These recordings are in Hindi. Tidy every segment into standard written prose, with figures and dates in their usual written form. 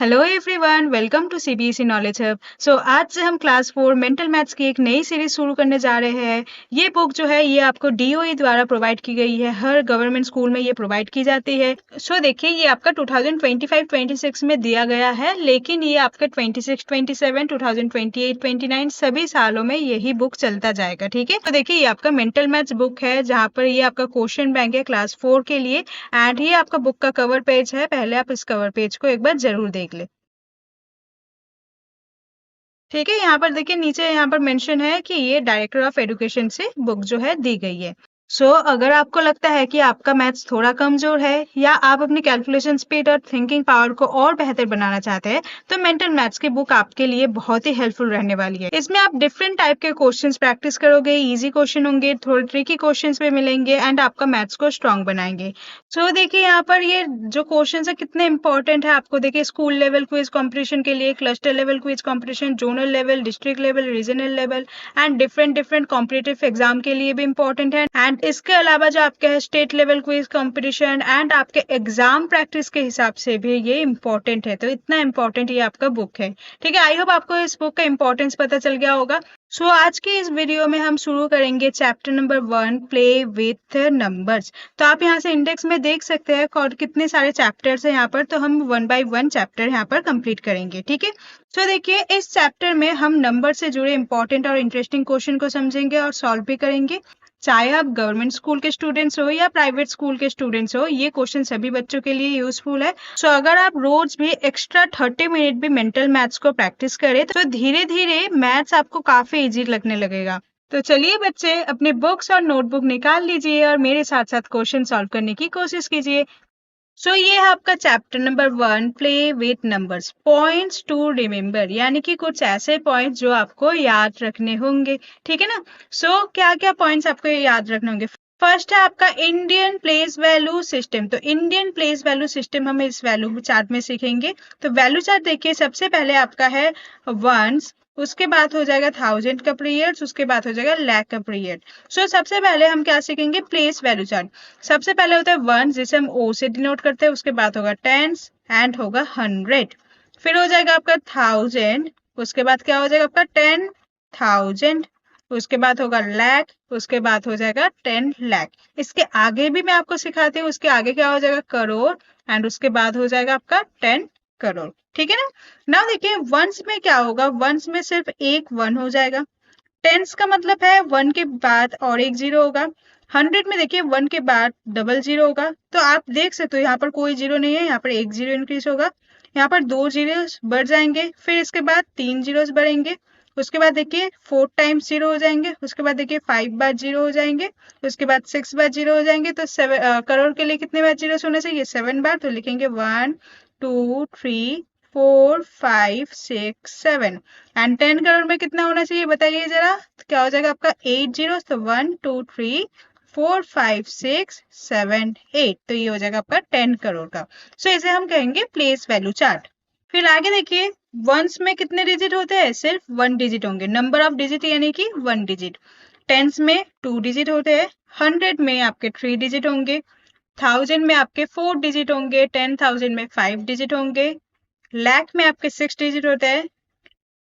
Hello everyone, welcome to CBSE knowledge hub. आज से हम क्लास 4 मेंटल मैथ्स की एक नई सीरीज शुरू करने जा रहे हैं। ये बुक जो है ये आपको डीओई द्वारा प्रोवाइड की गई है। हर गवर्नमेंट स्कूल में ये प्रोवाइड की जाती है। देखिए ये आपका 2025-26 में दिया गया है, लेकिन ये आपका 26, 27, 2028, 29 सभी सालों में यही बुक चलता जाएगा। ठीक है, तो देखिए ये आपका मेंटल मैथ्स बुक है, जहाँ पर ये आपका क्वेश्चन बैंक है क्लास 4 के लिए। एंड ये आपका बुक का कवर पेज है। पहले आप इस कवर पेज को एक बार जरूर देख ले। ठीक है, यहाँ पर देखिए नीचे यहाँ पर मेंशन है कि ये डायरेक्टर ऑफ एजुकेशन से बुक जो है दी गई है। अगर आपको लगता है कि आपका मैथ्स थोड़ा कमजोर है या आप अपनी कैलकुलेशन स्पीड और थिंकिंग पावर को और बेहतर बनाना चाहते हैं, तो मेंटल मैथ्स की बुक आपके लिए बहुत ही हेल्पफुल रहने वाली है। इसमें आप डिफरेंट टाइप के क्वेश्चंस प्रैक्टिस करोगे, इजी क्वेश्चन होंगे, थोड़े ट्रिकी क्वेश्चंस भी मिलेंगे एंड आपका मैथ्स को स्ट्रॉन्ग बनाएंगे। देखिए यहाँ पर ये जो क्वेश्चंस है कितने इंपॉर्टेंट है आपको। देखिए स्कूल लेवल क्विज कंपटीशन के लिए, cluster level quiz competition, zonal level, district level, regional level and different different competitive exam के लिए भी इंपॉर्टेंट है। एंड इसके अलावा जो आपके है state level quiz competition and आपके एग्जाम प्रैक्टिस के हिसाब से भी ये इंपॉर्टेंट है। तो इतना इंपॉर्टेंट ये आपका बुक है। ठीक है, आई होप आपको इस बुक का इंपॉर्टेंस पता चल गया होगा। आज के इस वीडियो में हम शुरू करेंगे chapter number 1, play with numbers. तो आप यहाँ से इंडेक्स में देख सकते हैं और कितने सारे चैप्टर्स हैं यहाँ पर। तो हम 1 बाय 1 चैप्टर यहाँ पर कंप्लीट करेंगे। ठीक है, देखिए इस चैप्टर में हम नंबर से जुड़े इंपॉर्टेंट और इंटरेस्टिंग क्वेश्चन को समझेंगे और सॉल्व भी करेंगे। चाहे आप गवर्नमेंट स्कूल के स्टूडेंट्स हो या प्राइवेट स्कूल के स्टूडेंट्स हो, ये क्वेश्चन सभी बच्चों के लिए यूजफुल है। अगर आप रोज भी एक्स्ट्रा 30 मिनट भी मेंटल मैथ्स को प्रैक्टिस करें, तो धीरे धीरे मैथ्स आपको काफी इजी लगने लगेगा। तो चलिए बच्चे, अपने बुक्स और नोटबुक निकाल लीजिए और मेरे साथ साथ क्वेश्चन सॉल्व करने की कोशिश कीजिए। ये है आपका chapter number 1, play with numbers, points to remember, यानी कि कुछ ऐसे पॉइंट्स जो आपको याद रखने होंगे। ठीक है ना। क्या क्या पॉइंट्स आपको याद रखने होंगे। फर्स्ट है आपका इंडियन प्लेस वैल्यू सिस्टम। तो इंडियन प्लेस वैल्यू सिस्टम हम इस वैल्यू चार्ट में सीखेंगे। तो वैल्यू चार्ट देखिए, सबसे पहले आपका है वंस, उसके बाद हो जाएगा 1000 का पीरियड, उसके बाद हो जाएगा लाख का पीरियड। सबसे पहले हम क्या सीखेंगे, प्लेस वैल्यू चार्ट। सबसे पहले होता है वन, जिसे हम ओ से डिनोट करते हैं, उसके बाद होगा टेंस एंड होगा 100, फिर हो जाएगा आपका 1000, उसके बाद क्या हो जाएगा आपका 10,000, उसके बाद होगा लाख, उसके बाद हो जाएगा 10 लाख। इसके आगे भी मैं आपको सिखाती हूँ, उसके आगे क्या हो जाएगा करोड़ एंड उसके बाद हो जाएगा आपका 10 करोड़। ठीक है ना। नाउ देखिए वंस में क्या होगा, वंस में सिर्फ एक वन हो जाएगा। टेंस का मतलब है वन के बाद और एक जीरो होगा। 100 में देखिए वन के बाद डबल जीरो होगा। तो आप देख सकते हो यहाँ पर कोई जीरो नहीं है, यहाँ पर एक जीरो इंक्रीज होगा, यहाँ पर दो जीरो बढ़ जाएंगे, फिर इसके बाद तीन जीरो बढ़ेंगे, उसके बाद देखिए 4 टाइम्स जीरो हो जाएंगे, उसके बाद देखिए 5 बार जीरो हो जाएंगे, उसके बाद 6 बार जीरो हो जाएंगे। तो करोड़ के लिए कितने बार जीरो होने चाहिए, 7 बार। तो लिखेंगे 1 2 3 4 5 6 7 एंड 10 करोड़ में कितना होना चाहिए बताइए जरा। तो क्या हो जाएगा आपका 8 जीरो। तो 1 2 3 4 5 6 7 8, तो ये हो जाएगा आपका 10 करोड़ का। इसे हम कहेंगे प्लेस वैल्यू चार्ट। फिर आगे देखिए वंस में कितने डिजिट होते हैं, सिर्फ 1 डिजिट होंगे, नंबर ऑफ डिजिट यानी कि 1 डिजिट। टेंस में 2 डिजिट होते हैं, 100 में आपके 3 डिजिट होंगे, 1000 में आपके 4 डिजिट होंगे, 10,000 में 5 डिजिट होंगे, लाख में आपके 6 डिजिट होते हैं,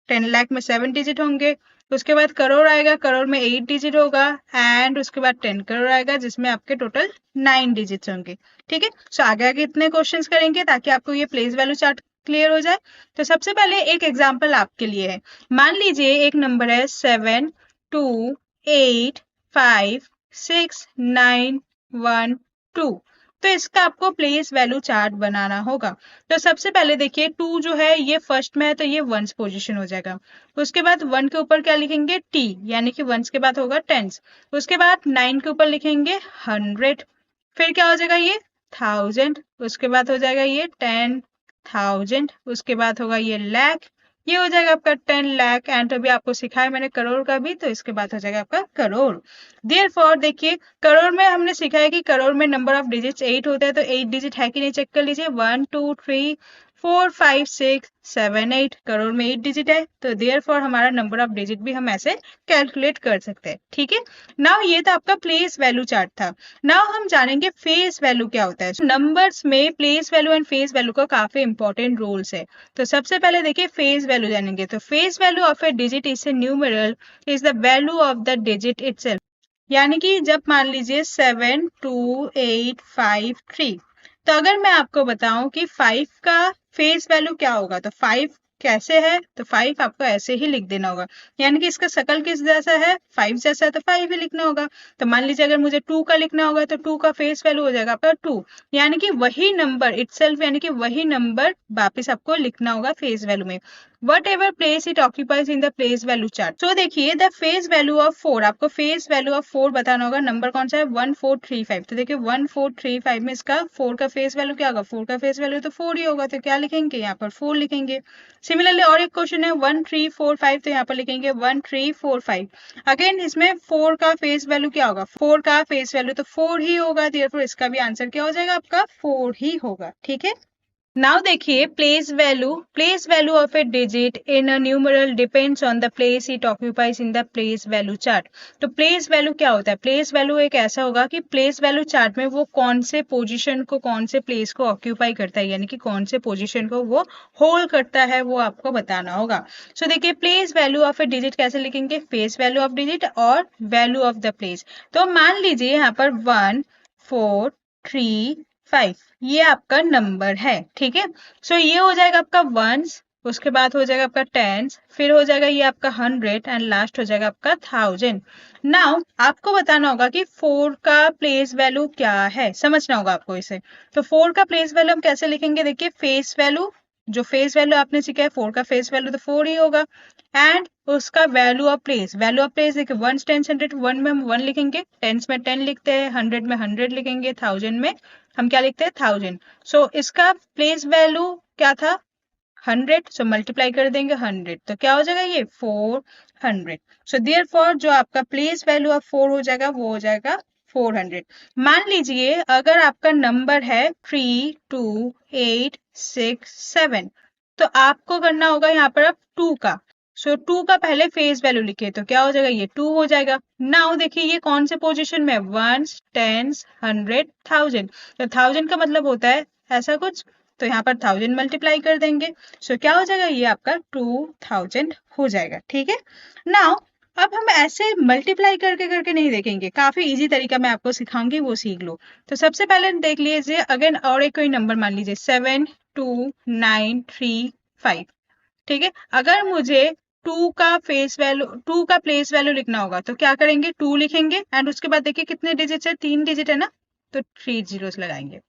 10 लाख में 7 डिजिट होंगे। उसके बाद करोड़ आएगा, करोड़ में 8 डिजिट होगा एंड उसके बाद 10 करोड़ आएगा, जिसमें आपके टोटल 9 डिजिट्स होंगे। ठीक है, आगे आगे इतने क्वेश्चंस करेंगे ताकि आपको ये प्लेस वैल्यू चार्ट क्लियर हो जाए। तो सबसे पहले एक एग्जांपल आपके लिए है। मान लीजिए एक नंबर है 7 2 8 5 6 9 1 2। तो इसका आपको प्लेस वैल्यू चार्ट बनाना होगा। तो सबसे पहले देखिए 2 जो है ये फर्स्ट में है, तो ये वंस पोजीशन हो जाएगा। उसके बाद 1 के ऊपर क्या लिखेंगे, टी, यानी कि वंस के बाद होगा टेंस। उसके बाद 9 के ऊपर लिखेंगे 100, फिर क्या हो जाएगा ये 1000, उसके बाद हो जाएगा ये 10,000, उसके बाद होगा ये लाख, ये हो जाएगा आपका 10 लाख एंड अभी आपको सिखाया मैंने करोड़ का भी, तो इसके बाद हो जाएगा आपका करोड़। देयरफॉर देखिए करोड़ में हमने सीखा है कि करोड़ में नंबर ऑफ डिजिट्स 8 होता है, तो 8 डिजिट है कि नहीं चेक कर लीजिए। 1 2 3 4 5 6 7 8 करोड़ में 8 डिजिट है, तो देयरफॉर हमारा नंबर ऑफ डिजिट भी हम ऐसे कैलकुलेट कर सकते हैं। ठीक है, नाउ ये था आपका प्लेस वैल्यू चार्ट था। नाउ हम जानेंगे फेस वैल्यू क्या होता है। नंबर्स में place value and face value का काफी इंपॉर्टेंट रोल्स है। तो सबसे पहले देखिए फेस वैल्यू जानेंगे। तो face value of A digit is a numeral is the value of the digit itself. यानी कि जब मान लीजिए 7 2 8 5 3, तो अगर मैं आपको बताऊं कि 5 का फेस वैल्यू क्या होगा, तो 5 कैसे है, तो 5 आपको ऐसे ही लिख देना होगा। यानी कि इसका शकल किस जैसा है, 5 जैसा है, तो 5 ही लिखना होगा। तो मान लीजिए अगर मुझे 2 का लिखना होगा तो 2 का फेस वैल्यू हो जाएगा आपका 2। यानी कि वही नंबर इटसेल्फ, यानी कि वही नंबर वापिस आपको लिखना होगा फेस वैल्यू में। whatever place it occupies in the place value chart. So देखिए the face value of 4, आपको face value of 4 बताना होगा। नंबर कौन सा है, 1435। तो देखिए 1435 में इसका 4 का फेस वैल्यू क्या होगा, 4 का फेस वैल्यू तो 4 ही होगा, तो क्या लिखेंगे यहाँ पर 4 लिखेंगे। सिमिलरली और एक क्वेश्चन है 1345, तो यहाँ पर लिखेंगे 1345। अगेन इसमें 4 का फेस वैल्यू क्या होगा, 4 का फेस वैल्यू तो 4 ही होगा, देयरफॉर इसका भी आंसर क्या हो जाएगा आपका 4 ही होगा। ठीक है, नाउ देखिए place value of A digit in a numeral depends on the place it occupies in the place value chart. तो प्लेस वैल्यू क्या होता है, प्लेस वैल्यू एक ऐसा होगा कि प्लेस वैल्यू चार्ट में वो कौन से पोजीशन को, कौन से प्लेस को ऑक्यूपाई करता है, यानी कि कौन से पोजीशन को वो होल्ड करता है, वो आपको बताना होगा। सो देखिए place value of A digit कैसे लिखेंगे, फेस वैल्यू ऑफ डिजिट और वैल्यू ऑफ द प्लेस। तो मान लीजिए यहाँ पर 1 4 3 5 ये आपका नंबर है। ठीक है, सो ये हो जाएगा आपका वंस, उसके बाद हो जाएगा आपका टेंस, फिर हो जाएगा ये आपका 100 एंड लास्ट हो जाएगा आपका 1000। नाउ आपको बताना होगा कि 4 का प्लेस वैल्यू क्या है, समझना होगा आपको इसे। तो 4 का प्लेस वैल्यू हम कैसे लिखेंगे, देखिए फेस वैल्यू, जो फेस वैल्यू आपने सीखा है 4 का फेस वैल्यू तो 4 ही होगा, एंड उसका वैल्यू ऑफ प्लेस, देखिए 1 10 100, 1 में हम 1 लिखेंगे, टेंस में 10 लिखते हैं, 100 में 100 लिखेंगे, 1000 में हम क्या लिखते हैं 1000। सो इसका प्लेस वैल्यू क्या था 100, सो मल्टीप्लाई कर देंगे 100, तो क्या हो जाएगा ये 400। सो देयरफॉर जो आपका प्लेस वैल्यू ऑफ 4 हो जाएगा वो हो जाएगा 400। मान लीजिए अगर आपका नंबर है 3 2 8 6 7, तो आपको करना होगा यहाँ पर अब 2 का। सो 2 का पहले फेस वैल्यू लिखे, तो क्या हो जाएगा ये 2 हो जाएगा। नाउ देखिए ये कौन से पोजीशन में, 1 10 100 1000, तो 1000 का मतलब होता है ऐसा कुछ, तो यहाँ पर 1000 मल्टीप्लाई कर देंगे, सो क्या हो जाएगा ये आपका 2000 हो जाएगा। ठीक है, नाउ अब हम ऐसे मल्टीप्लाई करके करके नहीं देखेंगे, काफी इजी तरीका मैं आपको सिखाऊंगी, वो सीख लो। तो सबसे पहले देख लीजिए अगेन और एक कोई नंबर मान लीजिए 7 2 9 3 5। ठीक है, अगर मुझे 2 का फेस वैल्यू, 2 का प्लेस वैल्यू लिखना होगा तो क्या करेंगे, 2 लिखेंगे एंड उसके बाद देखिए कितने डिजिट है, 3 डिजिट है ना, तो 3 जीरोस लगाएंगे।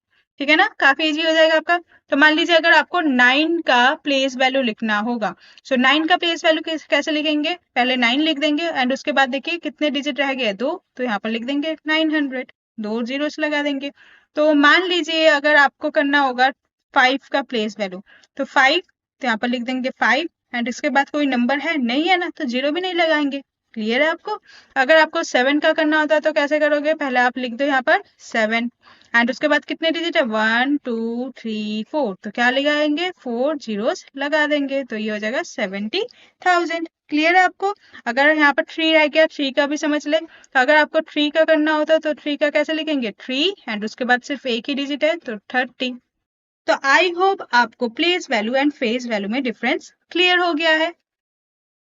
ठीक है ना, काफी इजी हो जाएगा आपका। तो मान लीजिए अगर आपको 9 का प्लेस वैल्यू लिखना होगा, सो 9 का प्लेस वैल्यू कैसे लिखेंगे, पहले 9 लिख देंगे एंड उसके बाद देखिए कितने डिजिट रह गए 2, तो यहाँ पर लिख देंगे 900, 2 जीरोस लगा देंगे। तो मान लीजिए अगर आपको करना होगा 5 का प्लेस वैल्यू, तो 5, तो यहाँ पर लिख देंगे 5 एंड इसके बाद कोई नंबर है नहीं है ना, तो जीरो भी नहीं लगाएंगे। क्लियर है आपको। अगर आपको 7 का करना होता है तो कैसे करोगे, पहले आप लिख दो यहाँ पर 7 एंड उसके बाद कितने डिजिट है 1 2 3 4, तो क्या लगाएंगे 4 जीरोस लगा देंगे, तो ये हो जाएगा 70,000। क्लियर है आपको। अगर यहाँ पर 3 रह गया, 3 का भी समझ ले, तो अगर आपको 3 का करना होता तो 3 का कैसे लिखेंगे 3 एंड उसके बाद सिर्फ एक ही डिजिट है तो 30। तो आई होप आपको place value and face value में डिफरेंस क्लियर हो गया है।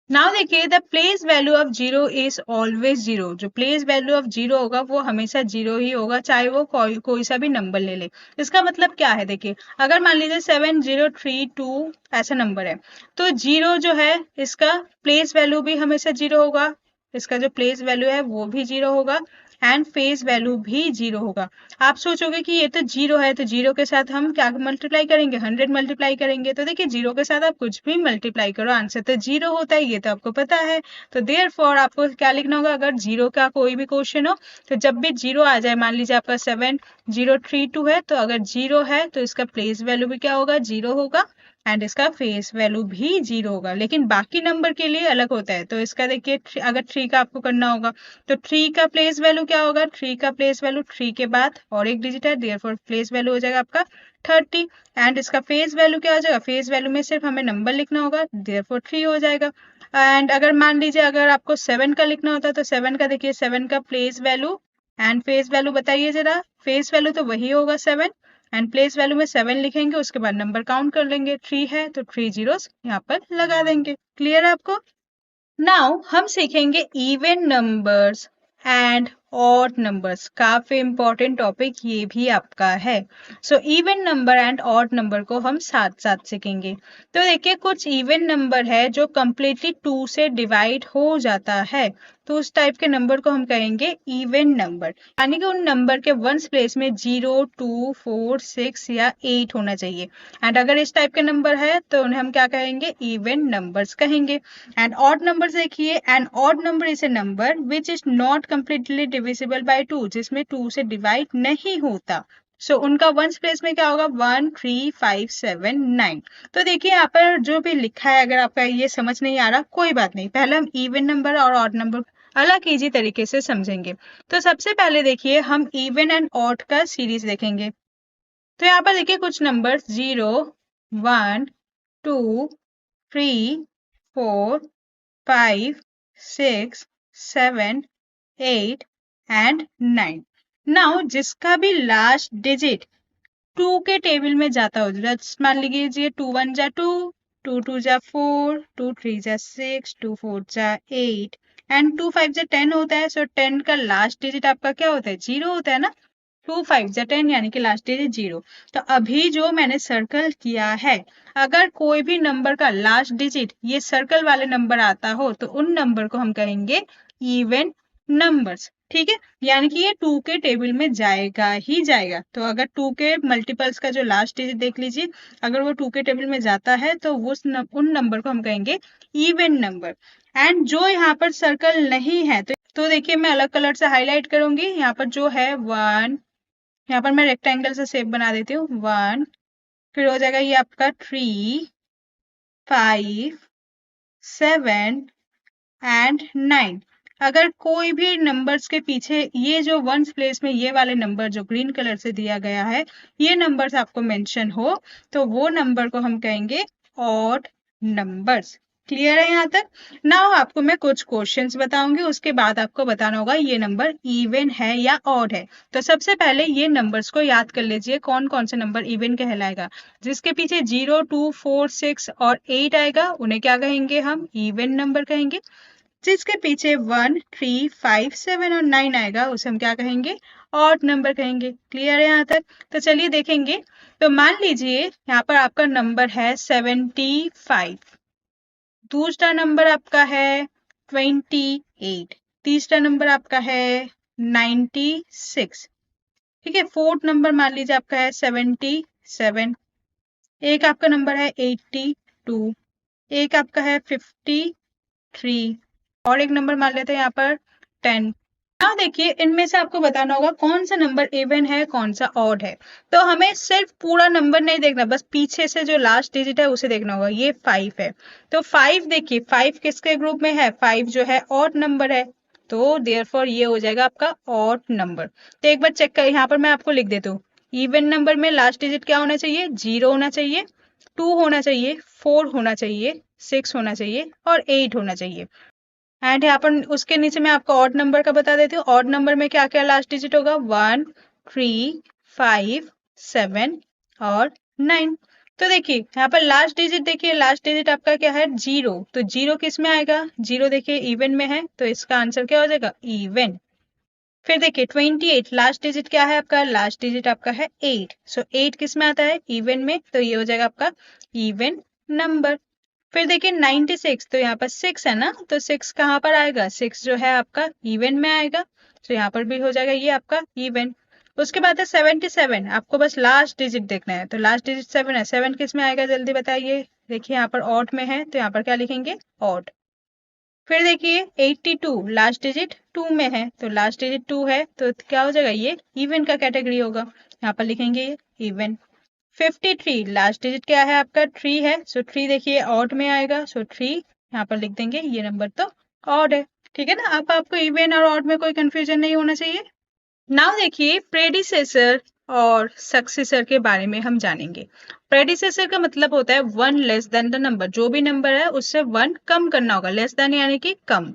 नाउ देखिए the place value of 0 is always 0। जो प्लेस वैल्यू ऑफ 0 होगा वो हमेशा 0 ही होगा, चाहे वो कोई सा भी नंबर ले ले। इसका मतलब क्या है, देखिए अगर मान लीजिए 7032 ऐसा नंबर है, तो 0 जो है इसका प्लेस वैल्यू भी हमेशा 0 होगा, इसका जो प्लेस वैल्यू है वो भी 0 होगा एंड फेस वैल्यू भी 0 होगा। आप सोचोगे कि ये तो 0 है, तो 0 के साथ हम क्या मल्टीप्लाई करेंगे, 100 मल्टीप्लाई करेंगे। तो देखिए 0 के साथ आप कुछ भी मल्टीप्लाई करो, आंसर तो 0 होता है, ये तो आपको पता है। तो देयरफॉर आपको क्या लिखना होगा, अगर 0 का कोई भी क्वेश्चन हो तो जब भी 0 आ जाए, मान लीजिए आपका 7032 है, तो अगर 0 है तो इसका प्लेस वैल्यू भी क्या होगा 0 होगा एंड इसका फेस वैल्यू भी 0 होगा। लेकिन बाकी नंबर के लिए अलग होता है। तो इसका देखिए अगर 3 का आपको करना होगा तो 3 का प्लेस वैल्यू क्या होगा, 3 का प्लेस वैल्यू 3 के बाद और एक डिजिट है, देयरफॉर प्लेस वैल्यू हो जाएगा आपका 30 एंड इसका फेस वैल्यू क्या हो जाएगा, फेस वैल्यू में सिर्फ हमें नंबर लिखना होगा, देयरफॉर 3 हो जाएगा। एंड अगर मान लीजिए अगर आपको 7 का लिखना होता है तो 7 का देखिए 7 का place value and face value बताइए जरा, फेस वैल्यू तो वही होगा 7 एंड प्लेस वैल्यू में 7 लिखेंगे, उसके बाद नंबर काउंट कर लेंगे, 3 है तो 3 जीरोस यहाँ पर लगा देंगे। क्लियर है आपको? नाउ हम सीखेंगे even numbers and odd numbers, काफी इंपॉर्टेंट टॉपिक ये भी आपका है। So even number and odd number को हम साथ साथ सीखेंगे। तो देखिए कुछ इवन नंबर है जो कंप्लीटली 2 से डिवाइड हो जाता है, तो उस टाइप के नंबर को हम कहेंगे इवन नंबर, यानी कि उन नंबर के वंस प्लेस में 0, 2, 4, 6 या 8 होना चाहिए। एंड अगर इस टाइप के नंबर है तो उन्हें हम क्या कहेंगे, इवन नंबर्स कहेंगे। एंड ऑड नंबर देखिए, an odd number is a number which is not completely divisible by 2, जिसमें 2 से डिवाइड नहीं होता। उनका वंस प्लेस में क्या होगा, 1, 3, 5, 7, 9। तो देखिए यहाँ पर जो भी लिखा है, अगर आपका ये समझ नहीं आ रहा कोई बात नहीं, पहले हम इवन नंबर और ऑड नंबर अलग इजी तरीके से समझेंगे। तो सबसे पहले देखिए हम इवन एंड ऑड का सीरीज देखेंगे। तो यहाँ पर देखिए कुछ नंबर 0, 1, 2, 3, 4, 5, 6, 7, 8 एंड 9। नाउ जिसका भी लास्ट डिजिट 2 के टेबल में जाता हो, जैसे मान लीजिए 2 1 जा 2, 2 2 जा 4, 2 3 जा 6, 2 4 जा 8 एंड 2 5 जा 10 होता है। 10 का लास्ट डिजिट आपका क्या होता है, 0 होता है ना। 2 5 जा 10 यानी कि लास्ट डिजिट 0। तो अभी जो मैंने सर्कल किया है, अगर कोई भी नंबर का लास्ट डिजिट ये सर्कल वाले नंबर आता हो तो उन नंबर को हम कहेंगे इवन नंबर्स। ठीक है, यानी कि ये 2 के टेबल में जाएगा ही जाएगा। तो अगर 2 के मल्टीपल्स का जो लास्ट डिजिट देख लीजिए, अगर वो 2 के टेबल में जाता है तो उन नंबर को हम कहेंगे इवन नंबर। एंड जो यहाँ पर सर्कल नहीं है तो देखिए मैं अलग कलर से हाईलाइट करूंगी। यहाँ पर जो है 1, यहाँ पर मैं रेक्टेंगल से शेप बना देती हूँ, 1, फिर हो जाएगा ये आपका 3, 5, 7 एंड 9। अगर कोई भी नंबर्स के पीछे ये जो वंस प्लेस में ये वाले नंबर जो ग्रीन कलर से दिया गया है, ये नंबर्स आपको मेंशन हो तो वो नंबर को हम कहेंगे ऑड नंबर्स। क्लियर है यहाँ तक? नाउ आपको मैं कुछ क्वेश्चंस बताऊंगी, उसके बाद आपको बताना होगा ये नंबर इवन है या ऑड है। तो सबसे पहले ये नंबर्स को याद कर लीजिए, कौन कौन से नंबर इवन कहलाएगा। जिसके पीछे 0, 2, 4, 6 और 8 आएगा उन्हें क्या कहेंगे, हम इवन नंबर कहेंगे। जिसके पीछे 1, 3, 5, 7 और 9 आएगा उसे हम क्या कहेंगे, ऑड नंबर कहेंगे। क्लियर है यहाँ तक? तो चलिए देखेंगे। तो मान लीजिए यहाँ पर आपका नंबर है 75, दूसरा नंबर आपका है 28, तीसरा नंबर आपका है 96। ठीक है, फोर्थ नंबर मान लीजिए आपका है 77, एक आपका नंबर है 82, एक आपका है 53 और एक नंबर मान लेते हैं यहाँ पर 10। now देखिए इनमें से आपको बताना होगा कौन सा नंबर इवन है कौन सा ऑड है। तो हमें सिर्फ पूरा नंबर नहीं देखना, बस पीछे से जो लास्ट डिजिट है उसे देखना होगा। ये 5 है तो 5 देखिए 5 किसके ग्रुप में है, 5 जो है ऑड नंबर है, तो देयरफॉर ये हो जाएगा आपका ऑड नंबर। तो एक बार चेक कर, यहाँ पर मैं आपको लिख देता हूँ। इवन नंबर में लास्ट डिजिट क्या होना चाहिए, 0 होना चाहिए, 2 होना चाहिए, 4 होना चाहिए, 6 होना चाहिए और 8 होना चाहिए। एंड यहाँ पर उसके नीचे मैं आपको ऑड नंबर का बता देती हूँ। ऑड नंबर में क्या क्या लास्ट डिजिट होगा, 1, 3, 5, 7 और 9। तो देखिए यहाँ पर लास्ट डिजिट, देखिए लास्ट डिजिट आपका क्या है, 0। तो 0 किस में आएगा, 0 देखिए इवन में है तो इसका आंसर क्या हो जाएगा, इवन। फिर देखिए 28 लास्ट डिजिट क्या है आपका, लास्ट डिजिट आपका है 8। 8 किस में आता है, इवन में, तो ये हो जाएगा आपका इवन नंबर। फिर देखिए 96, तो यहाँ पर 6 है ना, तो 6 कहाँ पर आएगा, 6 जो है आपका इवन में आएगा, तो यहाँ पर भी हो जाएगा ये आपका इवन। उसके बाद है 77, आपको बस लास्ट डिजिट देखना है, तो लास्ट डिजिट 7 है, 7 किस में आएगा जल्दी बताइए। देखिए यहाँ पर ऑड में है तो यहाँ पर क्या लिखेंगे, ऑड। फिर देखिए 82 लास्ट डिजिट 2 में है, तो लास्ट डिजिट 2 है तो क्या हो जाएगा, ये इवन का कैटेगरी होगा, यहाँ पर लिखेंगे ये इवन। 53 लास्ट डिजिट क्या है आपका, 3 है, 3 देखिए ऑड में आएगा, 3 यहाँ पर लिख देंगे, ये नंबर तो ऑड है। ठीक है ना, अब आपको इवन और ऑड में कोई कंफ्यूजन नहीं होना चाहिए। नाउ देखिए प्रेडिसेसर और सक्सेसर के बारे में हम जानेंगे। प्रेडिसेसर का मतलब होता है one less than the number, जो भी नंबर है उससे वन कम करना होगा, लेस देन यानी कि कम,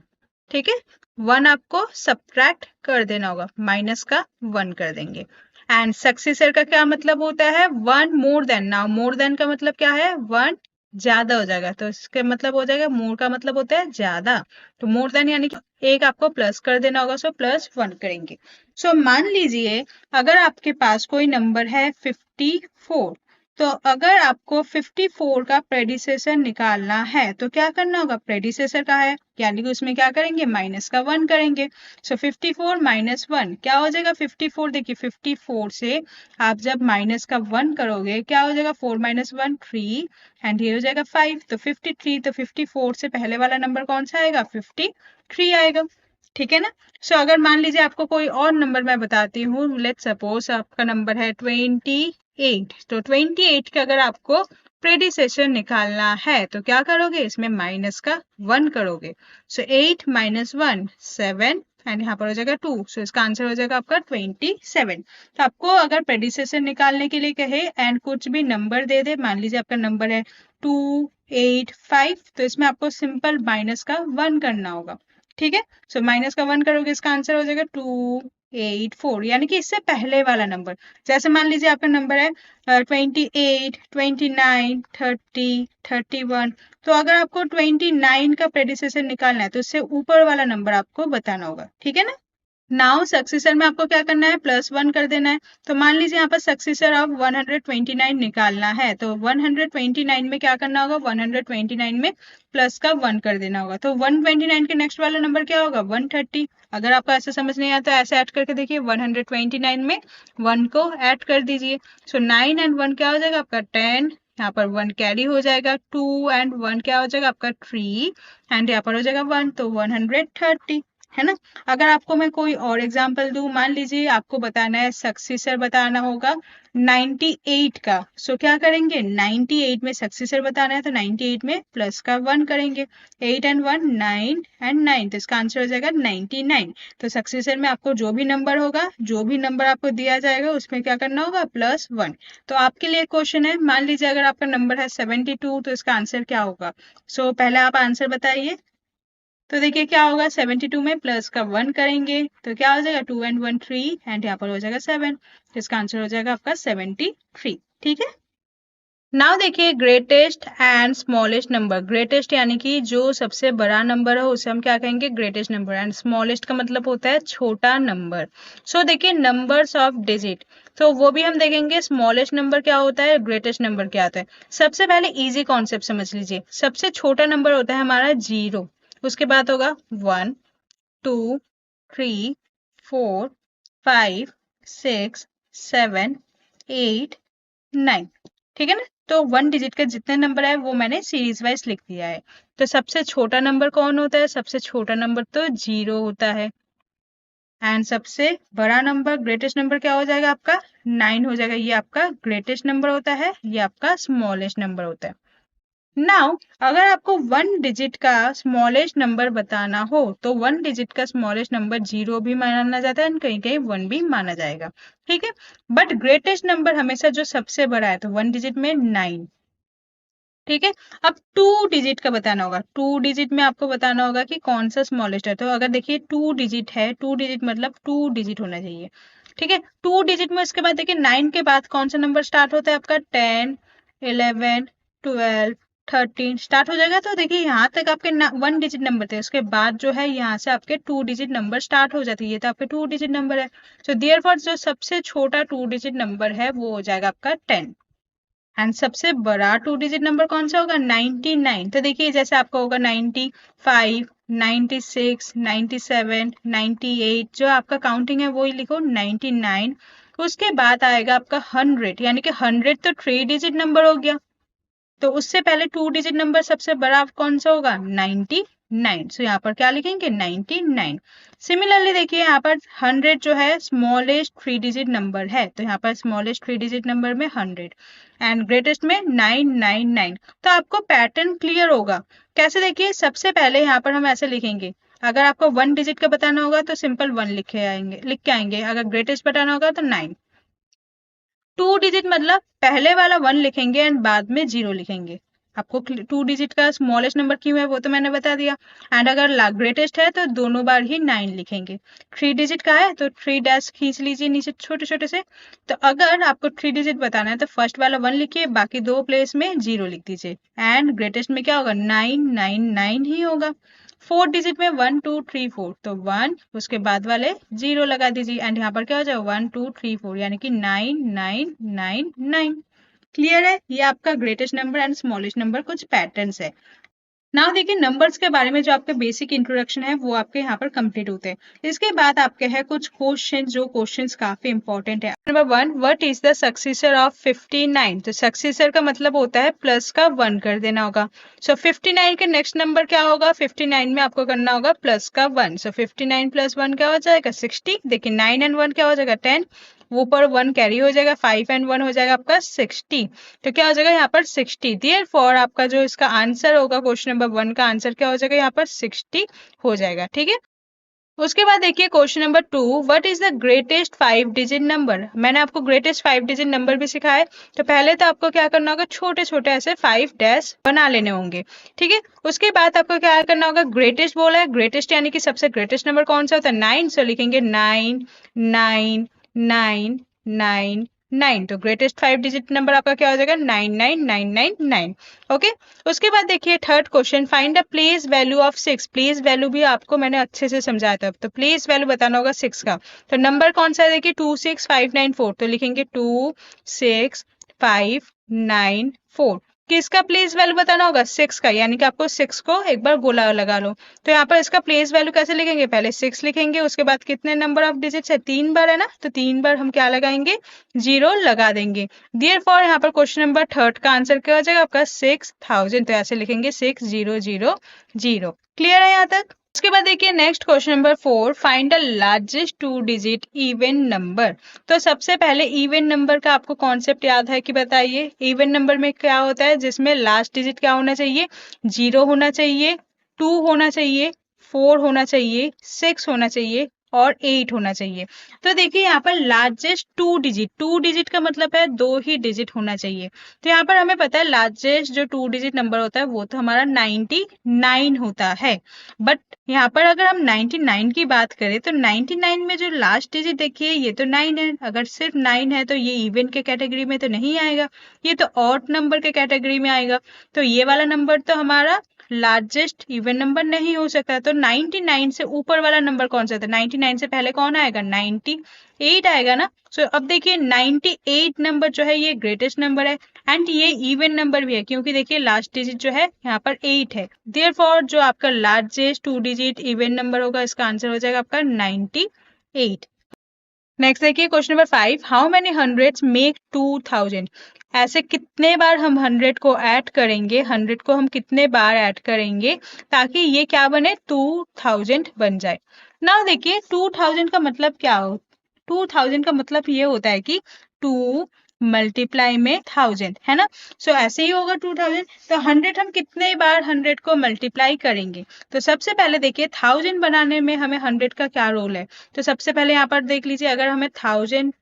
ठीक है। वन आपको सब्ट्रैक्ट कर देना होगा, माइनस का वन कर देंगे। एंड सक्सेसर का क्या मतलब होता है, one more than. Now more than का मतलब क्या है, वन ज्यादा हो जाएगा, तो इसके मतलब हो जाएगा, मोर का मतलब होता है ज्यादा, तो मोर देन यानी कि एक आपको प्लस कर देना होगा, सो प्लस वन करेंगे। सो मान लीजिए अगर आपके पास कोई नंबर है 54, तो अगर आपको 54 का प्रेडिसेसर निकालना है तो क्या करना होगा, प्रेडिसेसर का है यानी कि उसमें क्या करेंगे, माइनस का वन करेंगे। सो 54 माइनस वन क्या हो जाएगा, 54। देखिए 54 से आप जब माइनस का वन करोगे क्या हो जाएगा, 4 माइनस वन 3, एंड ये हो जाएगा 5, तो 53। तो 54 से पहले वाला नंबर कौन सा आएगा, 53 आएगा, ठीक है ना। सो अगर मान लीजिए आपको कोई और नंबर मैं बताती हूँ, लेट सपोज आपका नंबर है 28, तो 28 का अगर आपको प्रेडिसेसर निकालना है तो क्या करोगे, इसमें माइनस का वन करोगे। सो 8 माइनस वन 7, एंड यहाँ पर हो जाएगा 2, सो इसका आंसर हो जाएगा आपका 27। तो आपको अगर प्रेडिसेसर निकालने के लिए कहे एंड कुछ भी नंबर दे दे, मान लीजिए आपका नंबर है 285, तो इसमें आपको सिंपल माइनस का वन करना होगा, ठीक है। सो माइनस का वन करोगे, इसका आंसर हो जाएगा 284, यानी कि इससे पहले वाला नंबर। जैसे मान लीजिए आपका नंबर है 28, 29, 30, 31, तो अगर आपको 29 का प्रेडिसेसर निकालना है तो इससे ऊपर वाला नंबर आपको बताना होगा, ठीक है ना। नाउ सक्सेसर में आपको क्या करना है, प्लस वन कर देना है। तो मान लीजिए यहाँ पर सक्सेसर ऑफ 129 निकालना है, तो 129 में क्या करना होगा, 129 में प्लस का वन कर देना होगा। तो 129 के नेक्स्ट वाला नंबर क्या होगा, 130। अगर आपको ऐसे समझ नहीं आता ऐसे ऐड करके देखिए, 129 में वन को ऐड कर दीजिए। सो 9 एंड वन क्या हो जाएगा आपका 10, यहाँ पर वन कैरी हो जाएगा, 2 एंड वन क्या हो जाएगा आपका 3, एंड यहाँ पर हो जाएगा वन, तो 130, है ना। अगर आपको मैं कोई और एग्जांपल दूं, मान लीजिए आपको बताना है सक्सेसर बताना होगा 98 का, सो क्या करेंगे, 98 में सक्सेसर बताना है तो 98 में प्लस का वन करेंगे, 8 एंड वन 9 एंड 9, तो इसका आंसर हो जाएगा 99। तो सक्सेसर में आपको जो भी नंबर होगा, जो भी नंबर आपको दिया जाएगा उसमें क्या करना होगा, प्लस वन। तो आपके लिए क्वेश्चन है, मान लीजिए अगर आपका नंबर है 72, तो इसका आंसर क्या होगा। सो पहले आप आंसर बताइए। तो देखिए क्या होगा, 72 में प्लस का वन करेंगे तो क्या हो जाएगा, 2 एंड वन 3, एंड यहाँ पर हो जाएगा 7, इसका आंसर हो जाएगा आपका 73, ठीक है। नाउ देखिए greatest and smallest number. Greatest यानी कि जो सबसे बड़ा नंबर है उसे हम क्या कहेंगे, ग्रेटेस्ट नंबर, एंड स्मॉलेस्ट का मतलब होता है छोटा नंबर। सो देखिए नंबर्स ऑफ डिजिट, तो वो भी हम देखेंगे, स्मॉलेस्ट नंबर क्या होता है, ग्रेटेस्ट नंबर क्या होता है। सबसे पहले इजी कॉन्सेप्ट समझ लीजिए, सबसे छोटा नंबर होता है हमारा 0, उसके बाद होगा 1, 2, 3, 4, 5, 6, 7, 8, 9, ठीक है ना। तो वन डिजिट का जितने नंबर है वो मैंने सीरीज वाइज लिख दिया है। तो सबसे छोटा नंबर कौन होता है, सबसे छोटा नंबर तो 0 होता है। एंड सबसे बड़ा नंबर, ग्रेटेस्ट नंबर क्या हो जाएगा आपका, 9 हो जाएगा, ये आपका ग्रेटेस्ट नंबर होता है, ये आपका स्मॉलेस्ट नंबर होता है। नाउ अगर आपको वन डिजिट का स्मॉलेस्ट नंबर बताना हो तो वन डिजिट का स्मॉलेस्ट नंबर 0 भी माना जाता है और कहीं कहीं 1 भी माना जाएगा, ठीक है। बट ग्रेटेस्ट नंबर हमेशा जो सबसे बड़ा है तो वन डिजिट में 9, ठीक है। अब टू डिजिट का बताना होगा, टू डिजिट में आपको बताना होगा कि कौन सा स्मॉलेस्ट है। तो अगर देखिए टू डिजिट है, टू डिजिट मतलब टू डिजिट होना चाहिए, ठीक है। टू डिजिट में उसके बाद देखिए 9 के बाद कौन सा नंबर स्टार्ट होता है आपका, 10, 11, 12, 13 स्टार्ट हो जाएगा। तो देखिए यहाँ तक आपके वन डिजिट नंबर थे, उसके बाद जो है यहाँ से आपके टू डिजिट नंबर स्टार्ट हो जाती है, तो आपके टू डिजिट नंबर है। सो देयरफॉर जो सबसे छोटा टू डिजिट नंबर है वो हो जाएगा आपका 10। एंड सबसे बड़ा टू डिजिट नंबर कौन सा होगा, 99। तो देखिए जैसे आपका होगा 95, 96, 97, 98, जो आपका काउंटिंग है वही लिखो 99। उसके बाद आएगा आपका 100, यानी कि 100 तो थ्री डिजिट नंबर हो गया, तो उससे पहले टू डिजिट नंबर सबसे बड़ा कौन सा होगा, 99। सो यहाँ पर क्या लिखेंगे, 99। सिमिलरली देखिए यहाँ पर 100 जो है स्मॉलेस्ट थ्री डिजिट नंबर है, तो यहाँ पर स्मॉलेस्ट थ्री डिजिट नंबर में 100 एंड ग्रेटेस्ट में 999। तो आपको पैटर्न क्लियर होगा। कैसे, देखिए सबसे पहले यहाँ पर हम ऐसे लिखेंगे, अगर आपको वन डिजिट का बताना होगा तो सिंपल वन लिख के आएंगे, अगर ग्रेटेस्ट बताना होगा तो 9, 2 डिजिट मतलब पहले वाला 1 लिखेंगे एंड बाद में 0 लिखेंगे। आपको 2 डिजिट का स्मॉलेस्ट नंबर क्यों है वो तो मैंने बता दिया। एंड अगर ग्रेटेस्ट है तो दोनों बार ही 9 लिखेंगे। 3 डिजिट का है तो 3 डैश खींच लीजिए नीचे छोटे छोटे से। तो अगर आपको 3 डिजिट बताना है तो फर्स्ट वाला 1 लिखिए, बाकी दो प्लेस में 0 लिख दीजिए। एंड ग्रेटेस्ट में क्या होगा, 999 ही होगा। 4 डिजिट में 1 2 3 4, तो 1 उसके बाद वाले 0 लगा दीजिए एंड यहाँ पर क्या हो जाएगा 1 2 3 4 यानी कि 9999। क्लियर है, ये आपका greatest number and smallest number कुछ पैटर्न्स है। नाउ देखिए नंबर्स के बारे में जो आपके बेसिक इंट्रोडक्शन है वो आपके यहाँ पर कंप्लीट होते हैं। इसके बाद आपके हैं कुछ क्वेश्चन, जो क्वेश्चंस काफी इंपॉर्टेंट है। Number 1, what is the successor of 59? तो सक्सेसर का मतलब होता है प्लस का 1 कर देना होगा। सो 59 के नेक्स्ट नंबर क्या होगा, 59 में आपको करना होगा प्लस का 1। सो 59 प्लस 1 क्या हो जाएगा 60। देखिए 9 एंड 1 क्या हो जाएगा 10, ऊपर 1 कैरी हो जाएगा, 5 एंड 1 हो जाएगा आपका 60। तो क्या हो जाएगा यहाँ पर 60। देयरफॉर आपका जो इसका आंसर होगा क्वेश्चन नंबर 1 का आंसर क्या हो जाएगा यहाँ पर 60 हो जाएगा। ठीक है, उसके बाद देखिए question number 2, what is the greatest 5 digit number? मैंने आपको ग्रेटेस्ट 5 डिजिट नंबर भी सिखाया है। तो पहले तो आपको क्या करना होगा, छोटे छोटे ऐसे 5 डैश बना लेने होंगे। ठीक है, उसके बाद आपको क्या करना होगा, ग्रेटेस्ट बोला है, ग्रेटेस्ट यानी कि सबसे ग्रेटेस्ट नंबर कौन सा होता है 9। सो लिखेंगे 9 9 9 9 9। तो ग्रेटेस्ट 5 डिजिट नंबर आपका क्या हो जाएगा 99999। ओके, उसके बाद देखिए third question, find the place value of 6। Place value भी आपको मैंने अच्छे से समझाया था। तो प्लेस वैल्यू बताना होगा 6 का। तो नंबर कौन सा है देखिए 26594। तो लिखेंगे 26594। किसका प्लेस वैल्यू बताना होगा 6 का, यानी कि आपको 6 को एक बार गोला लगा लो। तो यहाँ पर इसका प्लेस वैल्यू कैसे लिखेंगे, पहले 6 लिखेंगे, उसके बाद कितने नंबर ऑफ डिजिट्स है 3 बार है ना, तो 3 बार हम क्या लगाएंगे 0 लगा देंगे। देयरफॉर यहाँ पर क्वेश्चन नंबर थर्ड का आंसर क्या हो जाएगा आपका 6000। तो ऐसे लिखेंगे 6000। क्लियर है यहाँ तक? उसके बाद देखिए next question number 4, find the largest 2 digit even number. तो सबसे पहले इवन नंबर का आपको कॉन्सेप्ट याद है कि बताइए, इवन नंबर में क्या होता है, जिसमें लास्ट डिजिट क्या होना चाहिए 0 होना चाहिए, 2 होना चाहिए, 4 होना चाहिए, 6 होना चाहिए और 8 होना चाहिए। तो देखिए यहाँ पर लार्जेस्ट 2 डिजिट का मतलब है 2 ही डिजिट होना चाहिए। तो यहाँ पर हमें पता है लार्जेस्ट जो 2 डिजिट नंबर होता है वो तो हमारा 99 होता है। बट यहाँ पर अगर हम 99 की बात करें तो 99 में जो लास्ट डिजिट देखिए ये तो 9 है। अगर सिर्फ 9 है तो ये इवन के कैटेगरी में तो नहीं आएगा, ये तो ऑड नंबर के कैटेगरी में आएगा। तो ये वाला नंबर तो हमारा लार्जेस्ट इवन नंबर नहीं हो सकता। तो 99 से ऊपर वाला नंबर कौन सा था, 99 से पहले कौन आएगा 98 आएगा ना। सो अब देखिए 98 नंबर जो है ये ग्रेटेस्ट नंबर है एंड ये इवन नंबर भी है, क्योंकि देखिए लास्ट डिजिट जो है यहाँ पर 8 है। देयरफॉर जो आपका लार्जेस्ट 2 डिजिट इवन नंबर होगा इसका आंसर हो जाएगा आपका 98। नेक्स्ट देखिए question number 5, how many hundreds make 2000? ऐसे कितने बार हम 100 को ऐड करेंगे, 100 को हम कितने बार ऐड करेंगे ताकि ये क्या बने 2000 बन जाए। ना देखिए 2000 का मतलब क्या हो, 2000 का मतलब ये होता है कि 2 मल्टीप्लाई में 1000 है ना। सो ऐसे ही होगा 2000। तो 100 हम कितने बार 100 को मल्टीप्लाई करेंगे। तो सबसे पहले देखिए 1000 बनाने में हमें 100 का क्या रोल है। तो सबसे पहले यहाँ पर देख लीजिए, अगर हमें 1000